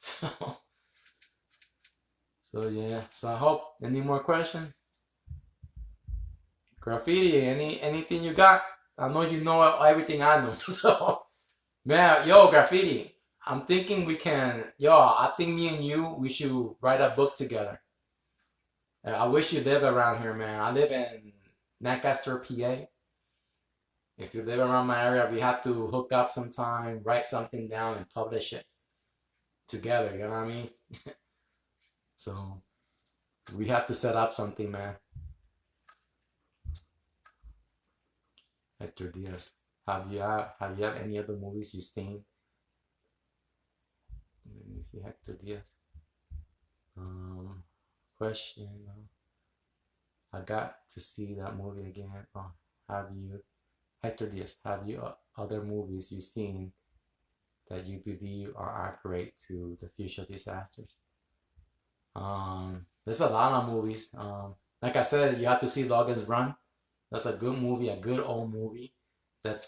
So, so yeah. So I hope any more questions. Graffiti, anything you got? I know you know everything I know. So man, yo, graffiti. I'm thinking we can, yo, I think me and you, we should write a book together. I wish you live around here, man. I live in Lancaster, PA. If you live around my area, we have to hook up sometime, write something down, and publish it together. You know what I mean? So we have to set up something, man. Hector Diaz, have you had any other movies you've seen? Let me see, Hector Diaz. Question. I got to see that movie again. Oh, have you, Hector Diaz? Have you other movies you've seen that you believe are accurate to the future disasters? There's a lot of movies. Like I said, you have to see Logan's Run. That's a good movie, a good old movie that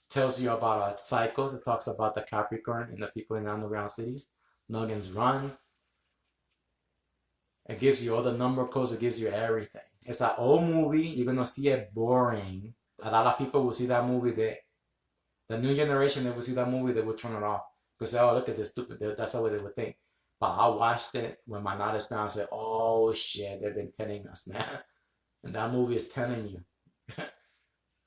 tells you about cycles. It talks about the Capricorn and the people in underground cities. Logan's Run. It gives you all the number codes. It gives you everything. It's an old movie. You're gonna see it boring. A lot of people will see that movie. The new generation, they will see that movie. They will turn it off because oh, look at this stupid. That's what they would think. But I watched it when my knowledge down. I said, oh shit, they've been telling us, man. And that movie is telling you.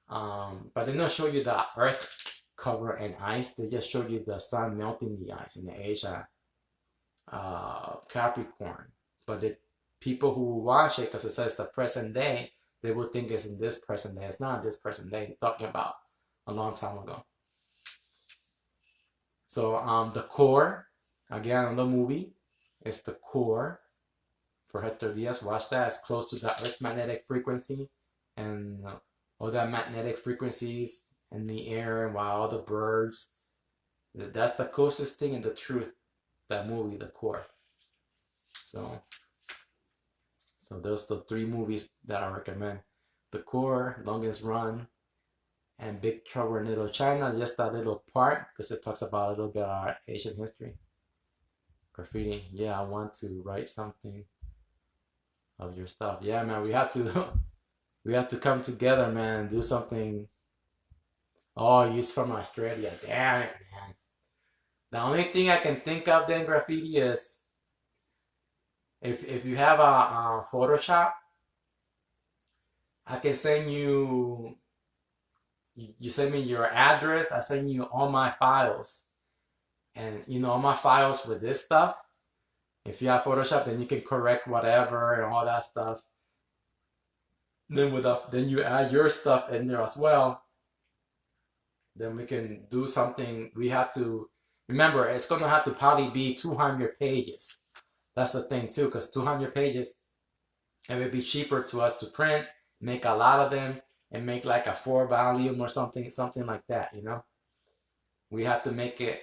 But they don't show you the earth cover in ice. They just show you the sun melting the ice in the Asia Capricorn. But the people who watch it, because it says the present day, they will think it's in this present day. It's not this present day. They're talking about a long time ago. So the core, again on the movie, is the core for Hector Diaz. Watch that. It's close to the Earth magnetic frequency and all that magnetic frequencies in the air and while all the birds. That's the closest thing in the truth. That movie, the core. So those are the three movies that I recommend. The Core, Longest Run, and Big Trouble in Little China. Just that little part because it talks about a little bit of our Asian history. Graffiti. Yeah, I want to write something of your stuff. Yeah, man, we have to we have to come together, man, and do something. Oh, he's from Australia. Damn it, man. The only thing I can think of then, Graffiti, is if you have a Photoshop, I can send you. You send me your address. I send you all my files, and you know all my files with this stuff. If you have Photoshop, then you can correct whatever and all that stuff. Then you add your stuff in there as well. Then we can do something. We have to remember it's gonna have to probably be 200 pages. That's the thing too, because 200 pages, it would be cheaper to us to print, make a lot of them, and make like a 4 volume or something like that. You know, we have to make it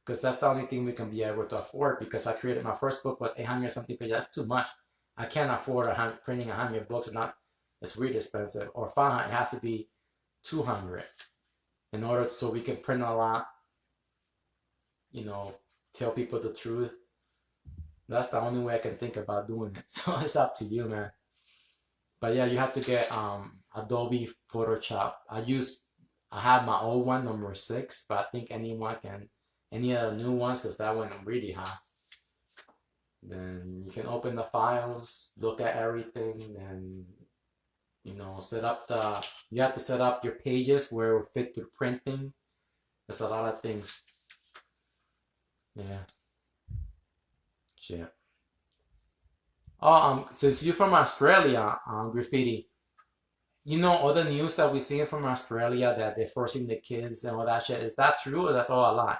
because that's the only thing we can be able to afford. Because I created my first book was 800 something pages. That's too much. I can't afford printing 100 books. Not, it's really expensive. Or 500. It has to be 200 in order so we can print a lot. You know, tell people the truth. That's the only way I can think about doing it. So it's up to you, man. But yeah, you have to get Adobe Photoshop. I have my old one, number 6, but I think anyone can, any of the new ones, because that one really hot. Then you can open the files, look at everything, and You know, set up the, you have to set up your pages where it will fit to printing. There's a lot of things. Yeah. Shit. Oh, since you're from Australia, Graffiti, you know all the news that we're seeing from Australia that they're forcing the kids and all that shit. Is that true or that's all a lie?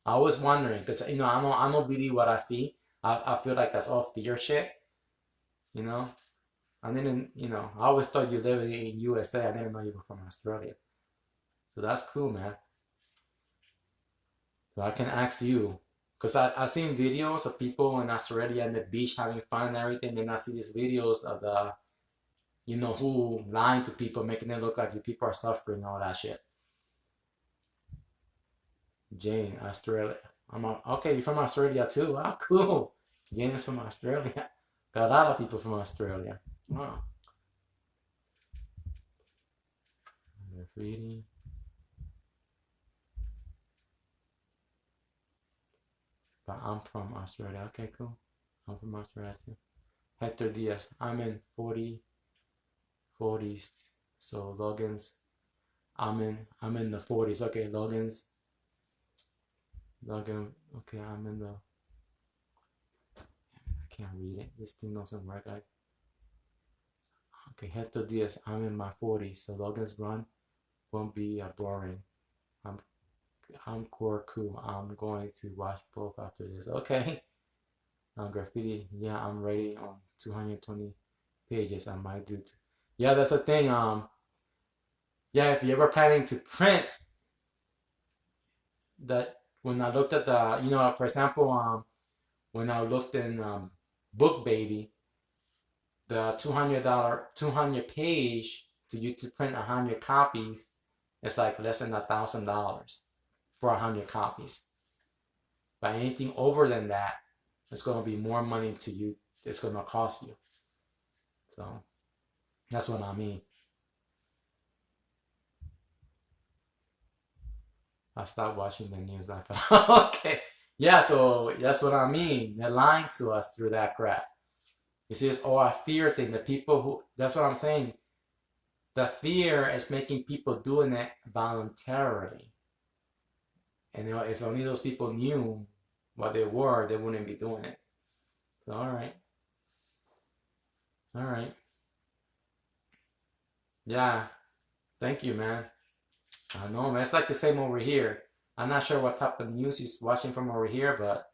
I was wondering because you know I don't believe what I see. I feel like that's all fear shit. You know, I didn't. You know, I always thought you lived in USA. I didn't know you were from Australia. So that's cool, man. So I can ask you because I seen videos of people in Australia on the beach having fun and everything. Then I see these videos of the you know who lying to people, making it look like you people are suffering, all that shit. Jane, Australia. Okay. You're from Australia too. Wow, cool. Jane is from Australia. Got a lot of people from Australia. Wow. Reading. But I'm from Australia. Okay, cool. I'm from Australia too. Hector Diaz. I'm in 40s. So Logan's. I'm in the 40s. Okay, Logan's. Logan. Okay, I'm in the. I can't read it. This thing doesn't work. Okay, Hector Diaz. I'm in my 40s. So Logan's run won't be boring. I'm I'm core cool. I'm going to watch both after this. Okay. Graffiti. Yeah, I'm ready on 220 pages. I might do. Yeah, that's the thing. Yeah, if you're ever planning to print that, when I looked at the, you know, for example, when I looked in Book Baby, the $200 200 page to you to print 100 copies, it's like less than $1,000 for 100 copies. But anything over than that, it's going to be more money to you. It's going to cost you. So that's what I mean. I stopped watching the news. I thought, okay. Yeah, so that's what I mean. They're lying to us through that crap. You see, it's all a fear thing. The people who, that's what I'm saying. The fear is making people doing it voluntarily. And you know, if only those people knew what they were, they wouldn't be doing it. So, all right. All right. Yeah. Thank you, man. I know, man. It's like the same over here. I'm not sure what type of news you're watching from over here, but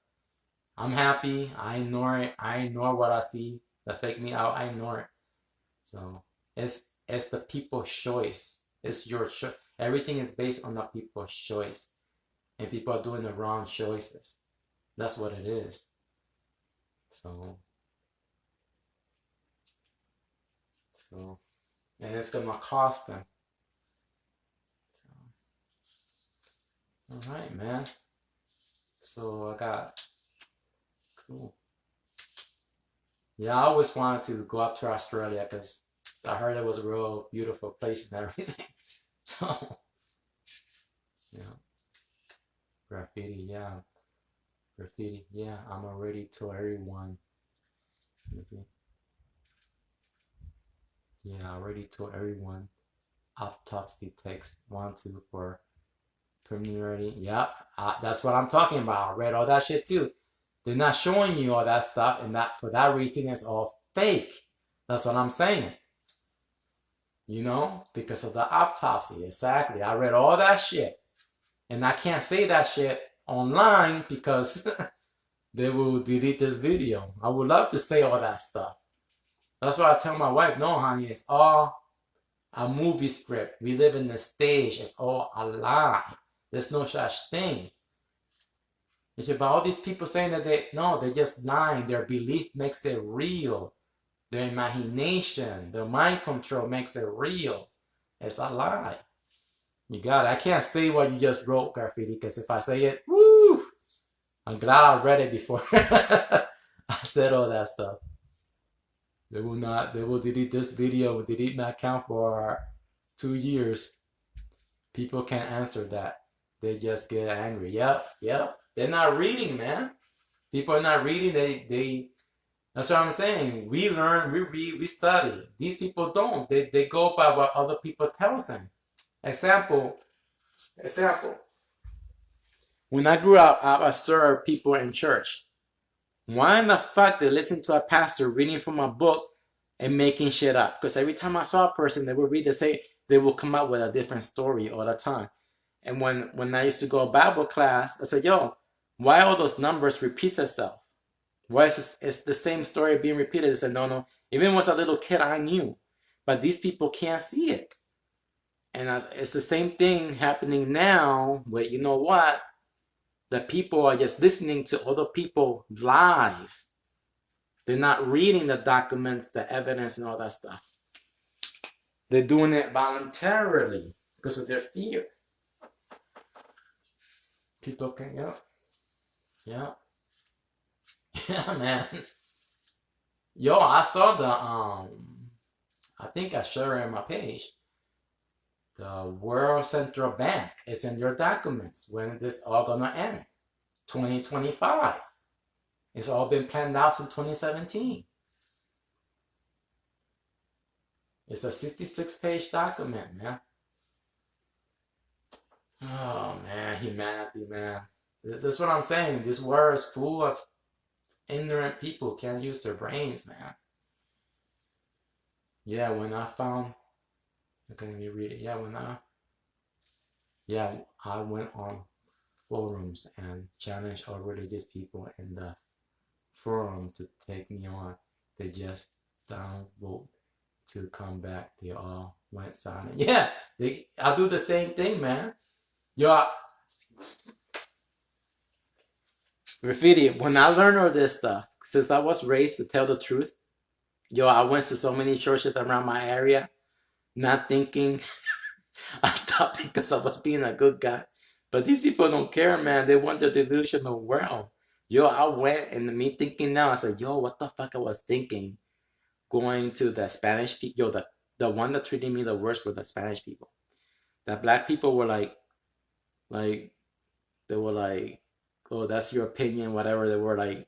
I'm happy. I ignore it. I ignore what I see. The fake me out. I ignore it. So it's the people's choice. It's your choice. Everything is based on the people's choice, and people are doing the wrong choices. That's what it is. So so, and it's gonna cost them. So, all right, man. So I got cool. Yeah, I always wanted to go up to Australia because I heard it was a real beautiful place and everything. So, yeah, graffiti, yeah, graffiti, yeah. I'm already told everyone. Yeah, I already told everyone. Autopsy takes 1, 2 for preliminary. Yep, that's what I'm talking about. I read all that shit too. They're not showing you all that stuff, and that for that reason it's all fake. That's what I'm saying. You know, because of the autopsy. Exactly. I read all that shit. And I can't say that shit online because they will delete this video. I would love to say all that stuff. That's why I tell my wife, no, honey, it's all a movie script. We live in the stage. It's all a lie. There's no such thing. It's about all these people saying that they're just lying. Their belief makes it real. Their imagination, their mind control makes it real. It's a lie. You got it. I can't say what you just wrote, Graffiti, because if I say it, woo, I'm glad I read it before I said all that stuff. They will not, they will delete this video, delete my account for 2 years. People can't answer that. They just get angry. Yep, yep. They're not reading, man. People are not reading. That's what I'm saying. We learn, we read, we study. These people don't. They go by what other people tells them. Example, example. When I grew up, I served people in church. Why in the fuck they listen to a pastor reading from a book and making shit up? Because every time I saw a person, they would read, they will come up with a different story all the time. And when I used to go to Bible class, I said, yo, why all those numbers repeat itself? Why is this, it's the same story being repeated? I said, no, no. Even when I was a little kid, I knew. But these people can't see it. And it's the same thing happening now, but you know what? The people are just listening to other people's lies. They're not reading the documents, the evidence, and all that stuff. They're doing it voluntarily because of their fear. People can, yeah, yeah, yeah, man. Yo, I saw I think I shared it on my page. The World Central Bank is in their documents when this all gonna end. 2025. It's all been planned out since 2017. It's a 66-page document, man. Oh man, humanity, man. That's what I'm saying. This world is full of ignorant people can't use their brains, man. Yeah, when I found, okay, let me read it. Yeah, I went on forums and challenged all religious people in the forum to take me on. They just downvote to come back. They all went silent. Yeah, I do the same thing, man. Yo, Graffiti, when I learned all this stuff, since I was raised to tell the truth, yo, I went to so many churches around my area, not thinking, I thought because I was being a good guy. But these people don't care, man. They want the delusional world. Yo, I went and me thinking now, I said, yo, what the fuck I was thinking going to the Spanish people. Yo, the one that treated me the worst were the Spanish people. The black people were like, they were like, oh, that's your opinion, whatever. They were like,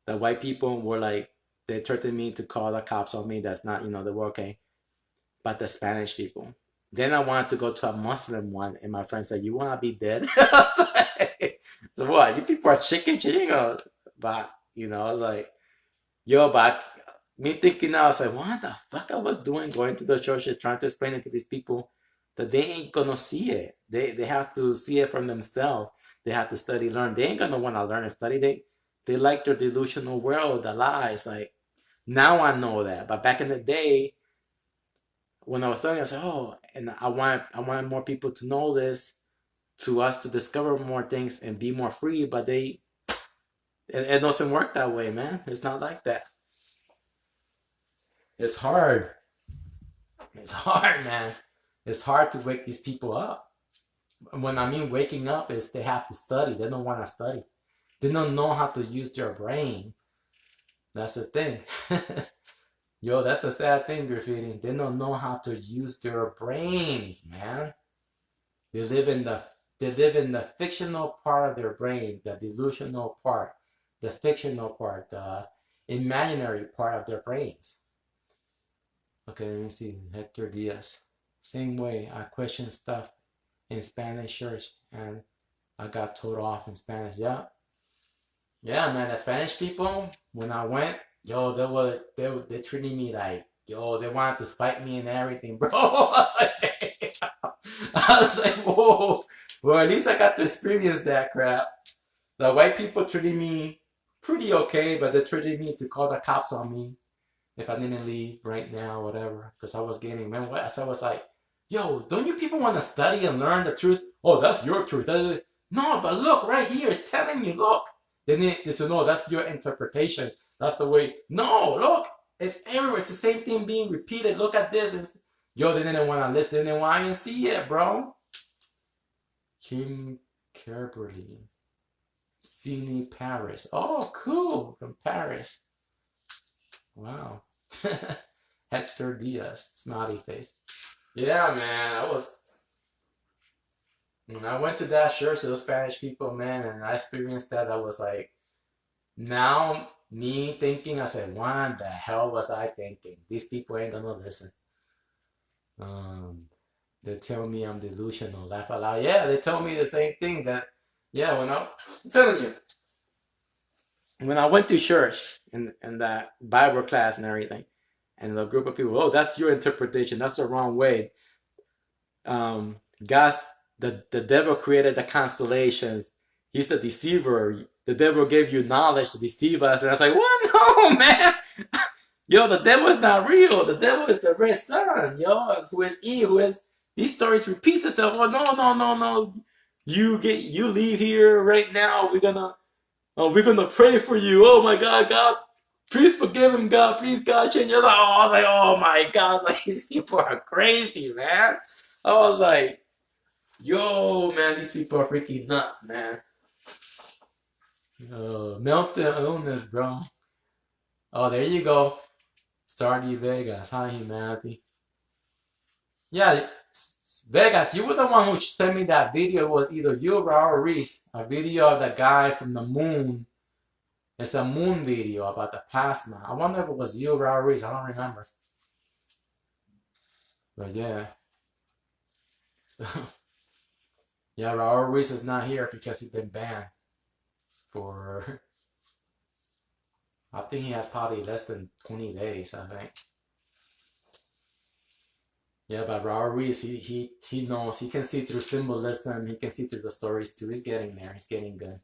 the white people were like, they threatened me to call the cops on me. That's not, they were okay. But the Spanish people. Then I wanted to go to a Muslim one, and my friend said, "You want to be dead?" I was like, so what? You people are chicken, but I was like, yo, but me thinking now, I was like, what the fuck I was doing going to the churches trying to explain it to these people that they ain't gonna see it. They have to see it from themselves. They have to study, learn. They ain't gonna want to learn and study. They like their delusional world, the lies. Like now I know that, but back in the day when I was studying, I said, oh, and I want more people to know this, to us to discover more things and be more free. But it doesn't work that way, man. It's not like that. It's hard. It's hard, man. It's hard to wake these people up. When I mean waking up is they have to study. They don't want to study. They don't know how to use their brain. That's the thing. Yo, that's a sad thing, Graffiti. They don't know how to use their brains, man. They live in the fictional part of their brain, the delusional part, the fictional part, the imaginary part of their brains. Okay, let me see. Hector Diaz. Same way, I question stuff in Spanish church and I got told off in Spanish. Yeah. Yeah, man, the Spanish people, when I went, yo, they treated me like, yo, they wanted to fight me and everything, bro. I was like, whoa. Well, at least I got to experience that crap. The white people treated me pretty okay, but they treated me to call the cops on me if I didn't leave right now, whatever, because I was getting, man, what? So I was like, yo, don't you people want to study and learn the truth? Oh, that's your truth. No, but look, right here, it's telling you, look. Then they said, no, that's your interpretation. That's the way. No, look, it's everywhere. It's the same thing being repeated. Look at this. Yo, they didn't want to listen. They didn't want to see it, bro. Kim Kerberly. Sydney, Paris. Oh, cool. From Paris. Wow. Hector Diaz, snotty face. Yeah, man, when I went to that church, those Spanish people, man, and I experienced that, I was like, now Me thinking, I said, what the hell was I thinking? These people ain't gonna listen. They tell me I'm delusional. Laugh out loud. Yeah, they told me the same thing. That yeah, I'm telling you, when I went to church in that Bible class and everything, and the group of people, oh, that's your interpretation. That's the wrong way. God's the devil created the constellations. He's the deceiver. The devil gave you knowledge to deceive us. And I was like, what? No, man. Yo, the devil is not real. The devil is the red sun. Yo, who is Eve? Who is these stories repeats itself. Oh no. You leave here right now. We're gonna pray for you. Oh my God, please forgive him, God. Please, God, change your life. Oh, I was like, oh my God, I was like, these people are crazy, man. I was like, yo, man, these people are freaking nuts, man. Mental illness, bro. Oh, there you go. Stardy Vegas. Hi, humanity. Yeah, Vegas, you were the one who sent me that video. It was either you or Reese. A video of the guy from the moon. It's a moon video about the plasma. I wonder if it was you or Reese. I don't remember. But yeah. So, yeah, Raul Ruiz is not here because he's been banned for, I think he has probably less than 20 days, I think. Yeah, but Raul Ruiz, he knows, he can see through symbolism, he can see through the stories too. He's getting there, he's getting good.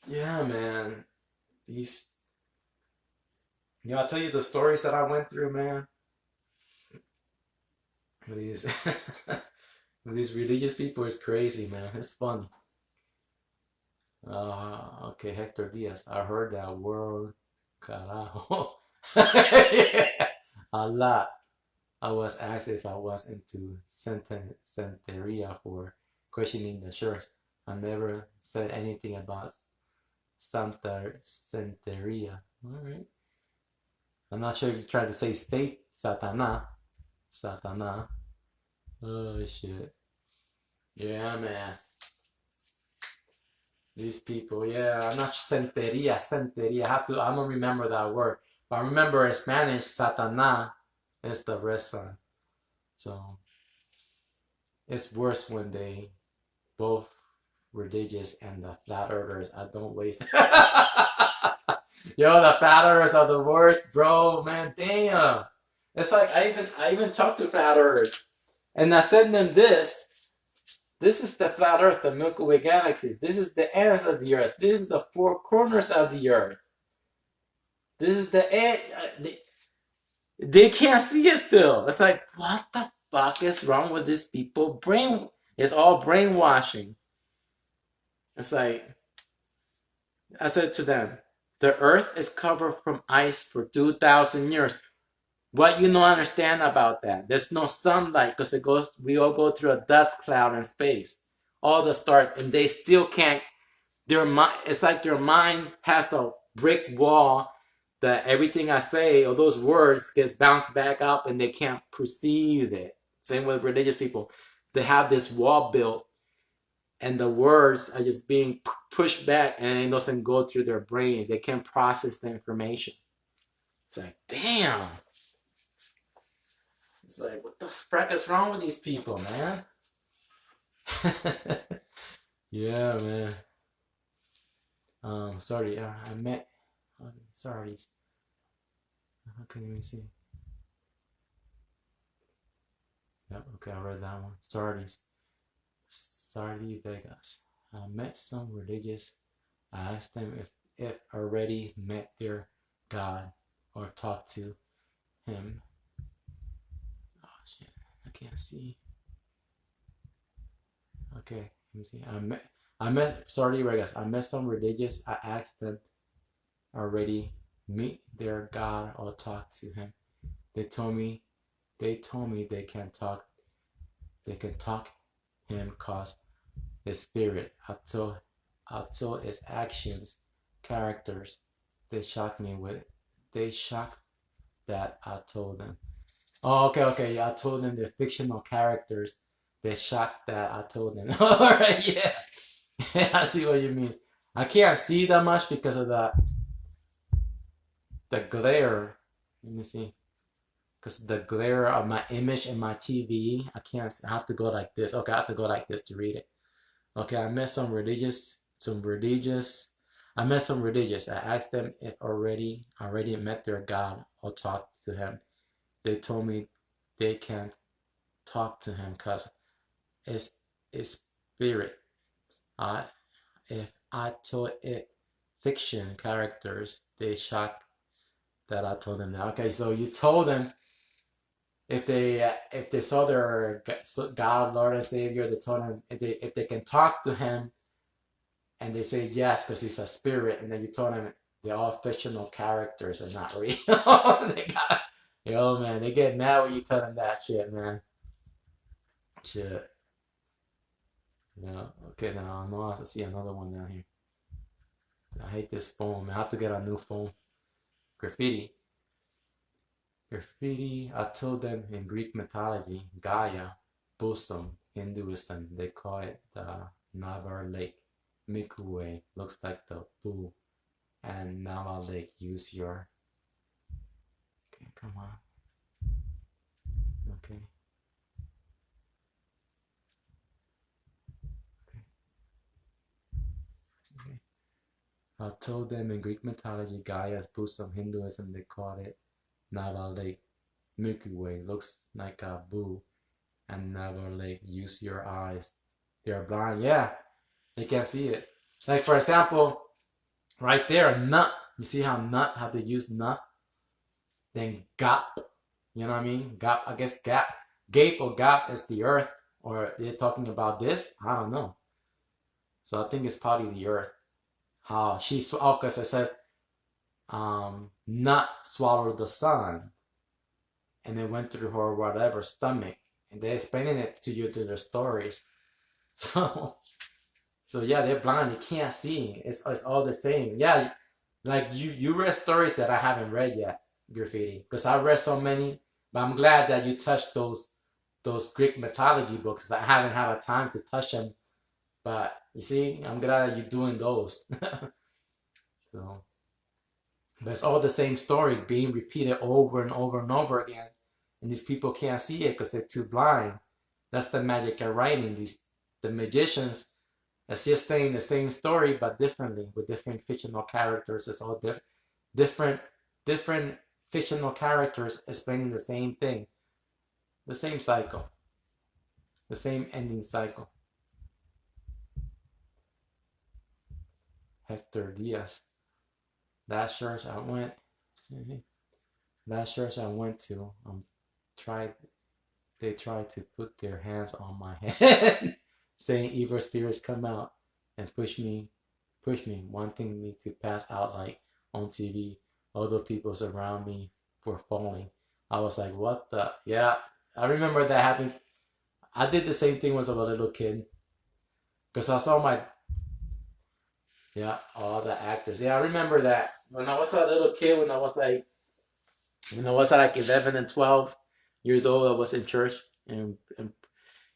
Yeah, man. I'll tell you the stories that I went through, man. These, these religious people is crazy, man. It's funny. Okay, Hector Diaz. I heard that word. Carajo. Yeah, a lot. I was asked if I was into Santeria for questioning the church. I never said anything about Santeria. Alright. I'm not sure if you tried to say state Satana. Satana. Oh shit. Yeah, man. These people, yeah, I'm not Santeria. I don't remember that word. But I remember in Spanish, Satana is the red sun. So it's worse when they both religious and the flat earthers. I don't waste. Yo, the flat earthers are the worst, bro. Man, damn. It's like I even talked to flat earthers, and I sent them this. This is the flat Earth, the Milky Way galaxy. This is the ends of the Earth. This is the four corners of the Earth. This is the end. They can't see it still. It's like, what the fuck is wrong with these people? It's all brainwashing. It's like, I said to them, the Earth is covered from ice for 2,000 years. What you don't understand about that? There's no sunlight because we all go through a dust cloud in space. All the stars, and they still can't. It's like their mind has a brick wall that everything I say or those words gets bounced back up and they can't perceive it. Same with religious people. They have this wall built and the words are just being pushed back and it doesn't go through their brain. They can't process the information. It's like, damn. It's like, what the frick is wrong with these people, man? Yeah, man. Sorry, I met. Sorry. How can you see? Yep, okay, I read that one. Sorry, Vegas. I met some religious. I asked them if already met their God or talked to him. Oh shit, I can't see. Okay, let me see. Sorry, Vegas. I met some religious. I asked them already meet their God or talk to him. They told me they can talk him cause his spirit. I told his actions, characters. They shocked that I told them. Oh, okay, yeah, I told them they're fictional characters. They shocked that I told them. Alright, yeah. I see what you mean. I can't see that much because of the glare. Let me see. Because the glare of my image in my TV, I can't. I have to go like this. Okay, I have to go like this to read it. Okay, I met some religious. I met some religious. I asked them if already met their God or talked to him. They told me they can't talk to him because it's spirit. I if I told it fiction characters, they shocked that I told them that. Okay, so you told them if they saw their God, Lord and Savior, they told him if they can talk to him, and they say yes because he's a spirit, and then you told them they're all fictional characters and not real. They got, yo man, they get mad when you tell them that shit, man. Shit. Yeah. Okay, now I know I have to see another one down here. I hate this phone, man. I have to get a new phone. Graffiti. Graffiti, I told them in Greek mythology, Gaia, bosom, Hinduism, they call it the Navar Lake. Milky looks like the boo. And Navar Lake, use your. Okay, come on. Okay. Okay. I told them in Greek mythology, Gaia's bosom, Hinduism, they call it Navar Lake. Milky Way looks like a boo. And Navar Lake, use your eyes. They're blind. Yeah, they can't see it. Like for example, right there, nut. You see how they use nut? Then gap. You know what I mean? Gap. I guess gap. Gape or gap is the earth. Or they're talking about this? I don't know. So I think it's probably the earth. How she because it says nut swallowed the sun and it went through her whatever stomach. And they're explaining it to you through their stories. So so yeah, they're blind. They can't see. It's all the same. Yeah, like you read stories that I haven't read yet, Graffiti, because I read so many. But I'm glad that you touched those Greek mythology books. I haven't had a time to touch them. But you see, I'm glad that you're doing those. So, but it's all the same story being repeated over and over and over again, and these people can't see it because they're too blind. That's the magic of writing. The magicians. It's just saying the same story but differently with different fictional characters. It's all different, different fictional characters explaining the same thing, the same cycle, the same ending cycle. Hector Diaz. Last church I went, last church I went to, tried. They tried to put their hands on my head, saying evil spirits come out and push me, wanting me to pass out like on TV. Although people around me were falling. I was like, what the? Yeah, I remember that happened. I did the same thing when I was a little kid. Because I saw yeah, all the actors. Yeah, I remember that. When I was a little kid, when I was like 11 and 12 years old, I was in church in here in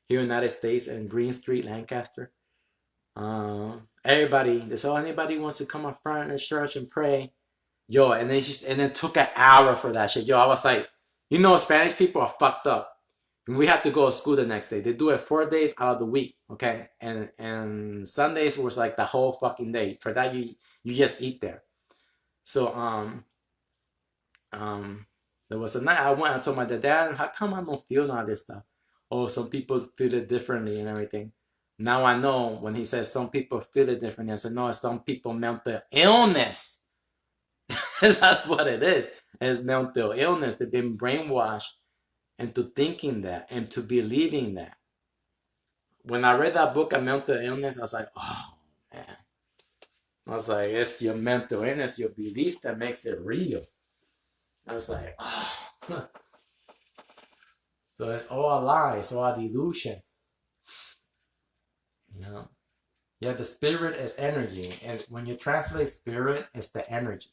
the United States in Green Street, Lancaster. Everybody, they said, oh, anybody wants to come up front in the church and pray. Yo, and then took an hour for that shit. Yo, I was like, you know, Spanish people are fucked up. And we have to go to school the next day. They do it 4 days out of the week, okay? And Sundays was like the whole fucking day. For that, you just eat there. So um, there was a night I went. I told my dad, how come I don't feel all this stuff? Oh, some people feel it differently and everything. Now I know when he says some people feel it differently. I said no, some people mental illness. That's what it is. It's mental illness. They've been brainwashed into thinking that and to believing that. When I read that book on mental illness, I was like, oh man. I was like, it's your mental illness, your beliefs that makes it real. I was like, oh. So it's all a lie, it's all a delusion. You know? Yeah, the spirit is energy. And when you translate spirit, it's the energy.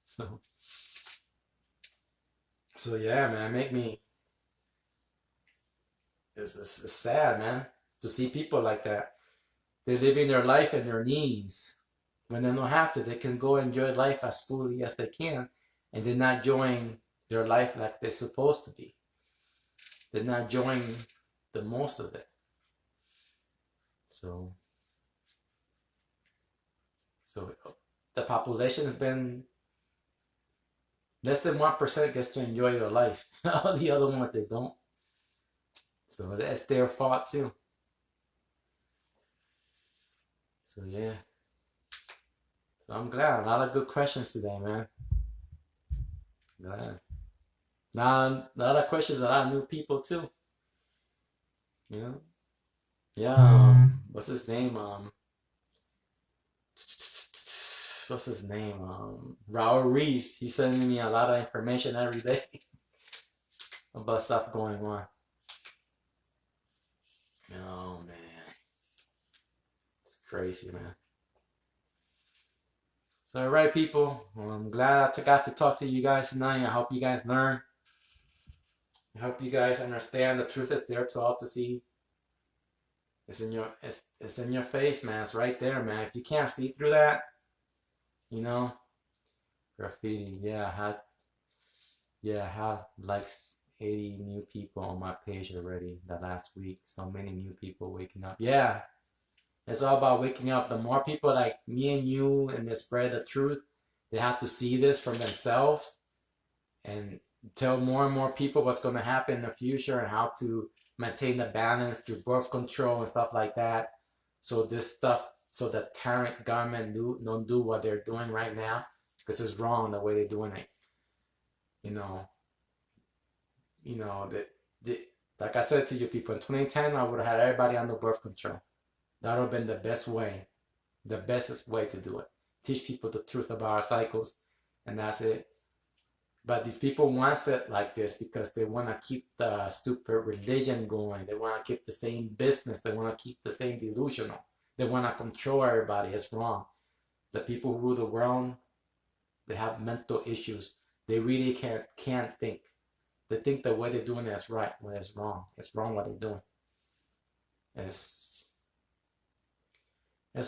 So, so yeah, man, make me it's sad, man, to see people like that. They're living their life in their knees. When they don't have to, they can go enjoy life as fully as they can, and they're not enjoying their life like they're supposed to be. They're not enjoying the most of it. So the population has been less than 1% gets to enjoy their life. All the other ones, they don't. So that's their fault too. So yeah. So I'm glad. A lot of good questions today, man. Glad. Now, a lot of questions, a lot of new people too. You know? Yeah. What's his name? What's his name? Raul Reese. He's sending me a lot of information every day about stuff going on. Oh man, it's crazy, man. So, all right, people. Well, I'm glad I got to talk to you guys tonight. I hope you guys learn. I hope you guys understand the truth is there to all to see. It's in your face, man. It's right there, man. If you can't see through that, you know, graffiti. I had like 80 new people on my page already the last week. So many new people waking up. Yeah, it's all about waking up. The more people like me and you and they spread the truth, they have to see this from themselves and tell more and more people what's going to happen in the future and how to maintain the balance through birth control and stuff like that. So the current government don't do what they're doing right now because it's wrong the way they're doing it. You know that like I said to you people in 2010, I would have had everybody on the birth control. That would have been the best way, the bestest way to do it. Teach people the truth about our cycles, and that's it. But these people want it like this because they want to keep the stupid religion going. They want to keep the same business. They want to keep the same delusional. They want to control everybody. It's wrong. The people who rule the world, they have mental issues. They really can't think. They think the way they're doing it is right when it's wrong. It's wrong what they're doing. It's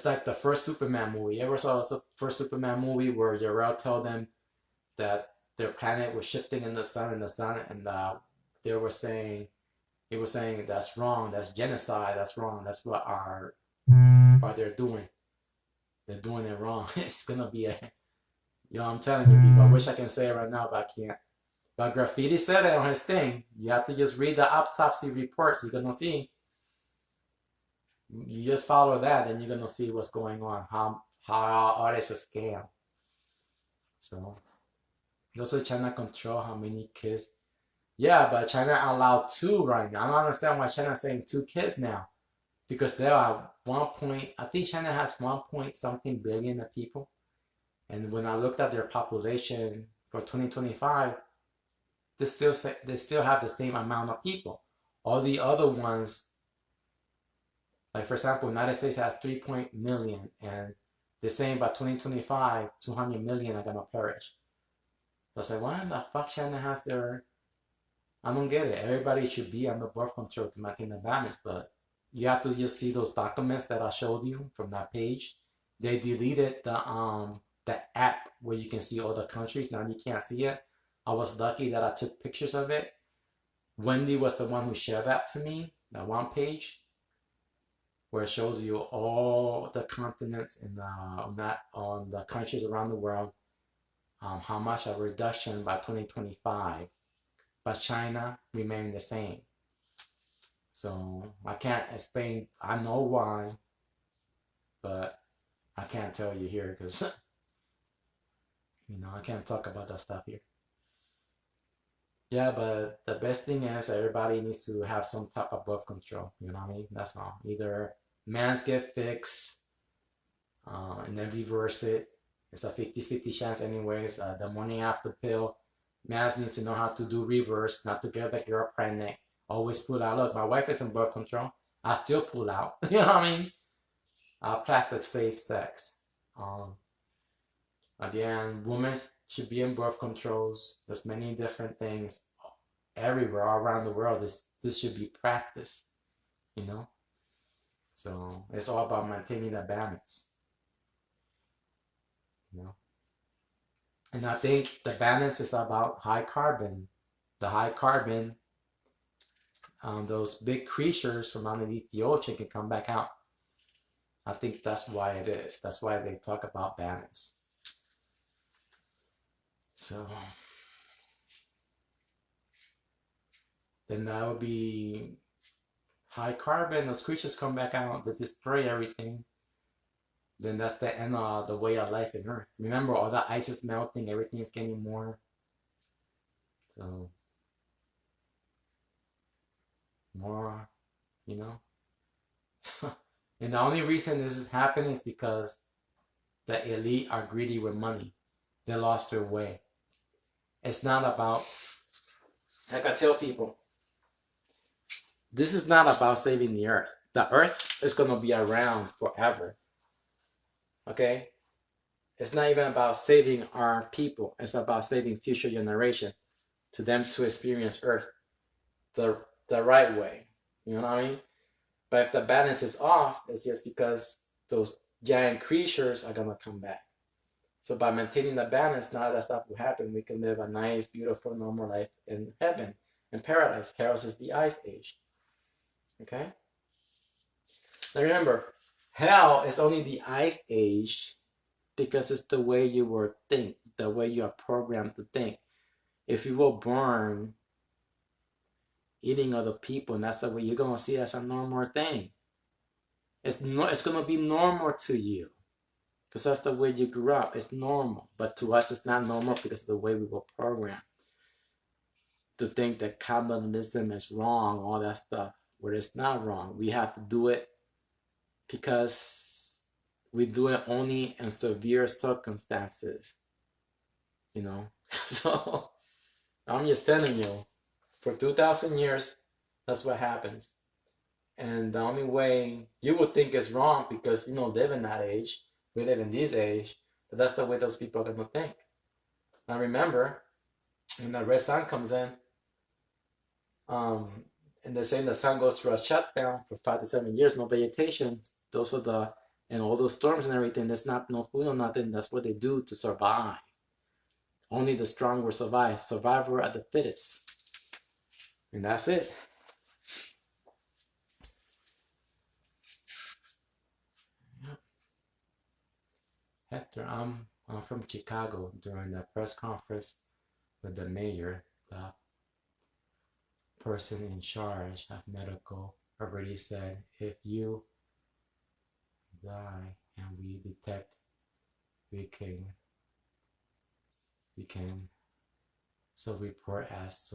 like the first Superman movie. You ever saw the first Superman movie where Yarel told them that their planet was shifting in the sun, and they were saying, he was saying that's wrong, that's genocide, that's wrong, that's what they're doing. They're doing it wrong. It's gonna be I'm telling you people, I wish I can say it right now, but I can't. But Graffiti said it on his thing. You have to just read the autopsy reports. You're gonna see. You just follow that, and you're gonna see what's going on. How artists are scam. So also China control how many kids. Yeah, but China allowed 2 right now. I don't understand why China's saying 2 kids now. Because there are I think China has 1 point something billion of people. And when I looked at their population for 2025, they still have the same amount of people. All the other ones, like for example, United States has 3 million, and they're saying by 2025, 200 million are gonna perish. So I said, why in the fuck China has their? I don't get it. Everybody should be on the birth control to maintain the balance, but you have to just see those documents that I showed you from that page. They deleted the app where you can see all the countries. Now you can't see it. I was lucky that I took pictures of it. Wendy was the one who shared that to me, that one page where it shows you all the continents and on the countries around the world, how much a reduction by 2025, but China remained the same. So I can't explain. I know why, but I can't tell you here because I can't talk about that stuff here. Yeah, but the best thing is everybody needs to have some type of birth control. You know what I mean? That's all. Either mans get fixed and then reverse it. It's a 50-50 chance anyways. The morning after pill, mans needs to know how to do reverse, not to get the girl pregnant. Always pull out. Look, my wife is in birth control. I still pull out. You know what I mean? Plastic safe sex. Again, women should be in birth controls. There's many different things everywhere all around the world. This should be practiced, you know. So it's all about maintaining the balance, you know. And I think the balance is about high carbon. The high carbon, those big creatures from underneath the ocean can come back out. I think that's why it is. That's why they talk about balance. So then that would be high carbon. Those creatures come back out, they destroy everything. Then that's the end of the way of life in Earth. Remember, all the ice is melting, everything is getting more. So more, you know. And the only reason this is happening is because the elite are greedy with money. They lost their way. It's not about, like I tell people, this is not about saving the earth. The earth is going to be around forever. Okay? It's not even about saving our people. It's about saving future generation to them to experience earth the right way. You know what I mean? But if the balance is off, it's just because those giant creatures are going to come back. So by maintaining the balance, none of that stuff will happen. We can live a nice, beautiful, normal life in heaven, in paradise. Chaos is the ice age. Okay? Now remember, hell is only the ice age because it's the way you were think, the way you are programmed to think. If you were born eating other people, and that's the way you're gonna see it as a normal thing. It's gonna be normal to you because that's the way you grew up. It's normal, but to us, it's not normal because of the way we were programmed to think that capitalism is wrong, all that stuff. Where it's not wrong. We have to do it because we do it only in severe circumstances, you know. So I'm just telling you, for 2,000 years, that's what happens. And the only way you would think is wrong because you don't live in that age, we live in this age, but that's the way those people are gonna think. Now remember, when the red sun comes in, and they're saying the sun goes through a shutdown for 5 to 7 years, no vegetation. Those are the, and all those storms and everything, there's not no food or nothing. That's what they do to survive. Only the strong will survive. Survivor at the fittest. And that's it. Hector, I'm from Chicago. During the press conference with the mayor, the person in charge of medical already said, if you die and we detect, we can so report as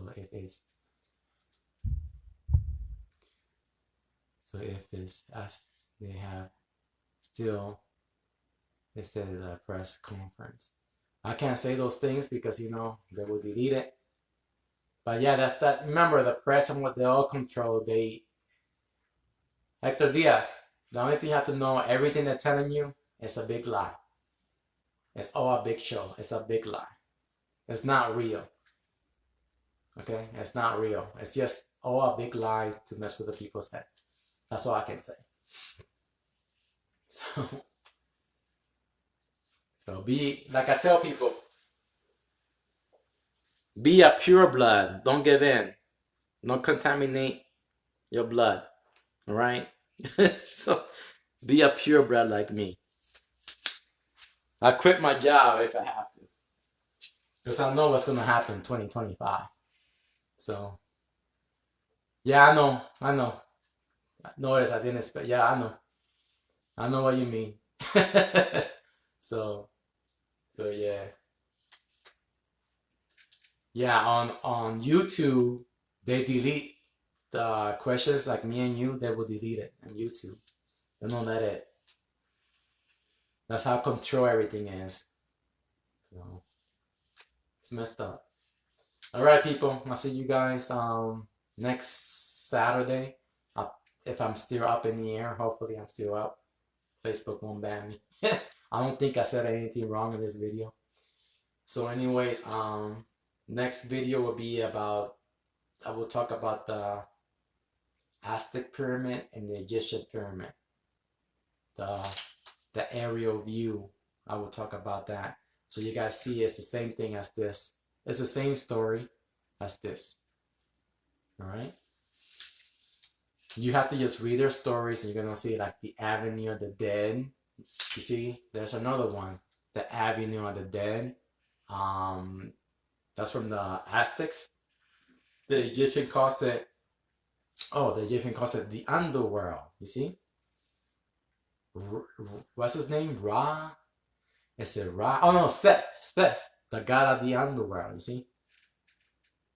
if it's as they have still, they said at a press conference. I can't say those things because you know they will delete it. But yeah, that's that. Remember, the press and what they all control. They Hector Diaz. The only thing you have to know, everything they're telling you is a big lie. It's all a big show. It's a big lie. It's not real. Okay, it's not real. It's just all a big lie to mess with the people's head. That's all I can say. So be, like I tell people, be a pure blood. Don't give in. Don't contaminate your blood. All right? So be a pure blood like me. I quit my job if I have to. Because I know what's going to happen in 2025. So, yeah, I know. Notice I didn't expect, yeah, I know what you mean. So yeah. Yeah, on YouTube, they delete the questions like me and you, they will delete it on YouTube. They don't let it. That's how control everything is. So it's messed up. All right, people. I'll see you guys next Saturday. If I'm still up in the air, hopefully I'm still up. Facebook won't ban me. I don't think I said anything wrong in this video. So anyways, next video will be about, I will talk about the Aztec pyramid and the Egyptian pyramid. the aerial view. I will talk about that. So you guys see it's the same thing as this. It's the same story as this. All right. You have to just read their stories, and you're gonna see like the Avenue of the Dead. You see, there's another one, the Avenue of the Dead. That's from the Aztecs. The Egyptian calls it, oh, the Egyptian calls it the underworld. You see, what's his name? Ra. Is it Ra? Oh no, Seth. Seth, the god of the underworld. You see,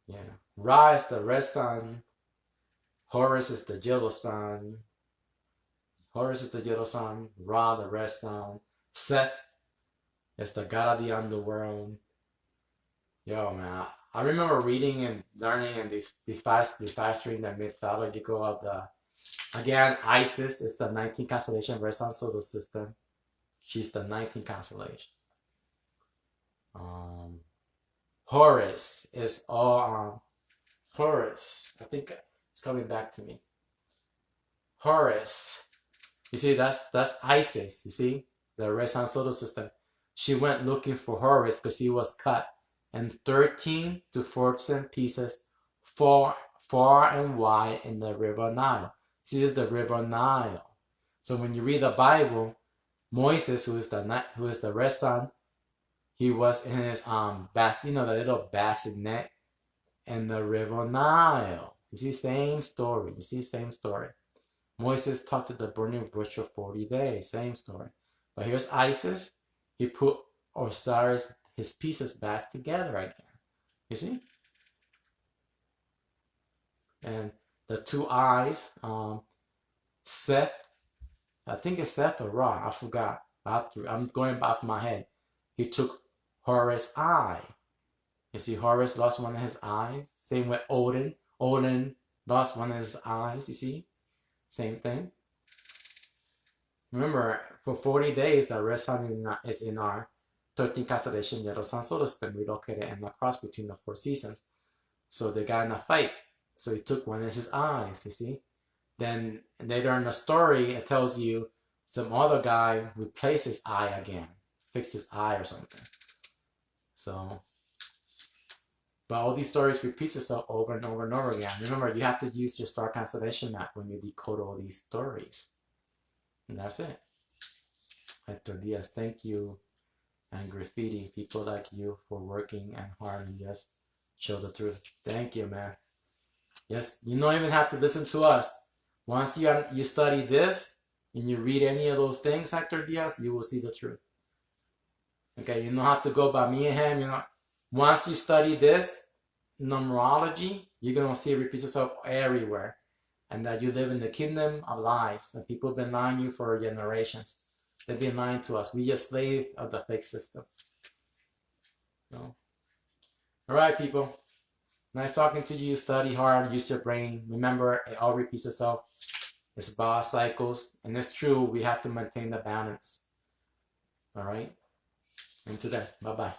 yeah. Ra is the red sun. Horus is the yellow sun. Horus is the yellow sun. Ra, the red sun. Seth is the god of the underworld. Yo, man, I remember reading and learning in the fast-stream the mythological of the, again, Isis is the 19th constellation red sun solar system. She's the 19th constellation. Horus is all Horus. I think it's coming back to me. Horus. You see, that's Isis. You see, the red sun solar system. She went looking for Horus because he was cut in 13 to 14 pieces, far and wide in the river Nile. See, this is the river Nile. So when you read the Bible, Moses, who is the red sun, he was in his the little bassinet in the river Nile. You see, same story. You see, same story. Moses talked to the burning bush for 40 days. Same story. But here's Isis. He put Osiris, his pieces back together again. You see? And the two eyes, Seth, I think it's Seth or Ra, I forgot. I'm going back my head. He took Horus' eye. You see, Horus lost one of his eyes. Same with Odin. Odin lost one of his eyes, you see? Same thing. Remember, for 40 days, the red sun is in our 13th constellation, yellow sun solar system, relocated in the cross between the 4 seasons. So they got in a fight. So he took one of his eyes, you see? Then later in the story, it tells you some other guy replaced his eye again, fixed his eye or something. So, but all these stories repeat itself over and over and over again. Remember, you have to use your star constellation map when you decode all these stories. And that's it. Hector Diaz, thank you. And Graffiti, people like you for working and hard and just show the truth. Thank you, man. Yes, you don't even have to listen to us. Once you study this and you read any of those things, Hector Diaz, you will see the truth. Okay, you don't have to go by me and him. You know, once you study this numerology, you're gonna see it repeats itself everywhere, and that you live in the kingdom of lies. And people have been lying to you for generations. They've been lying to us. We just slave of the fake system. So, all right, people. Nice talking to you. Study hard. Use your brain. Remember, it all repeats itself. It's about cycles, and it's true. We have to maintain the balance. All right. Until then, bye-bye.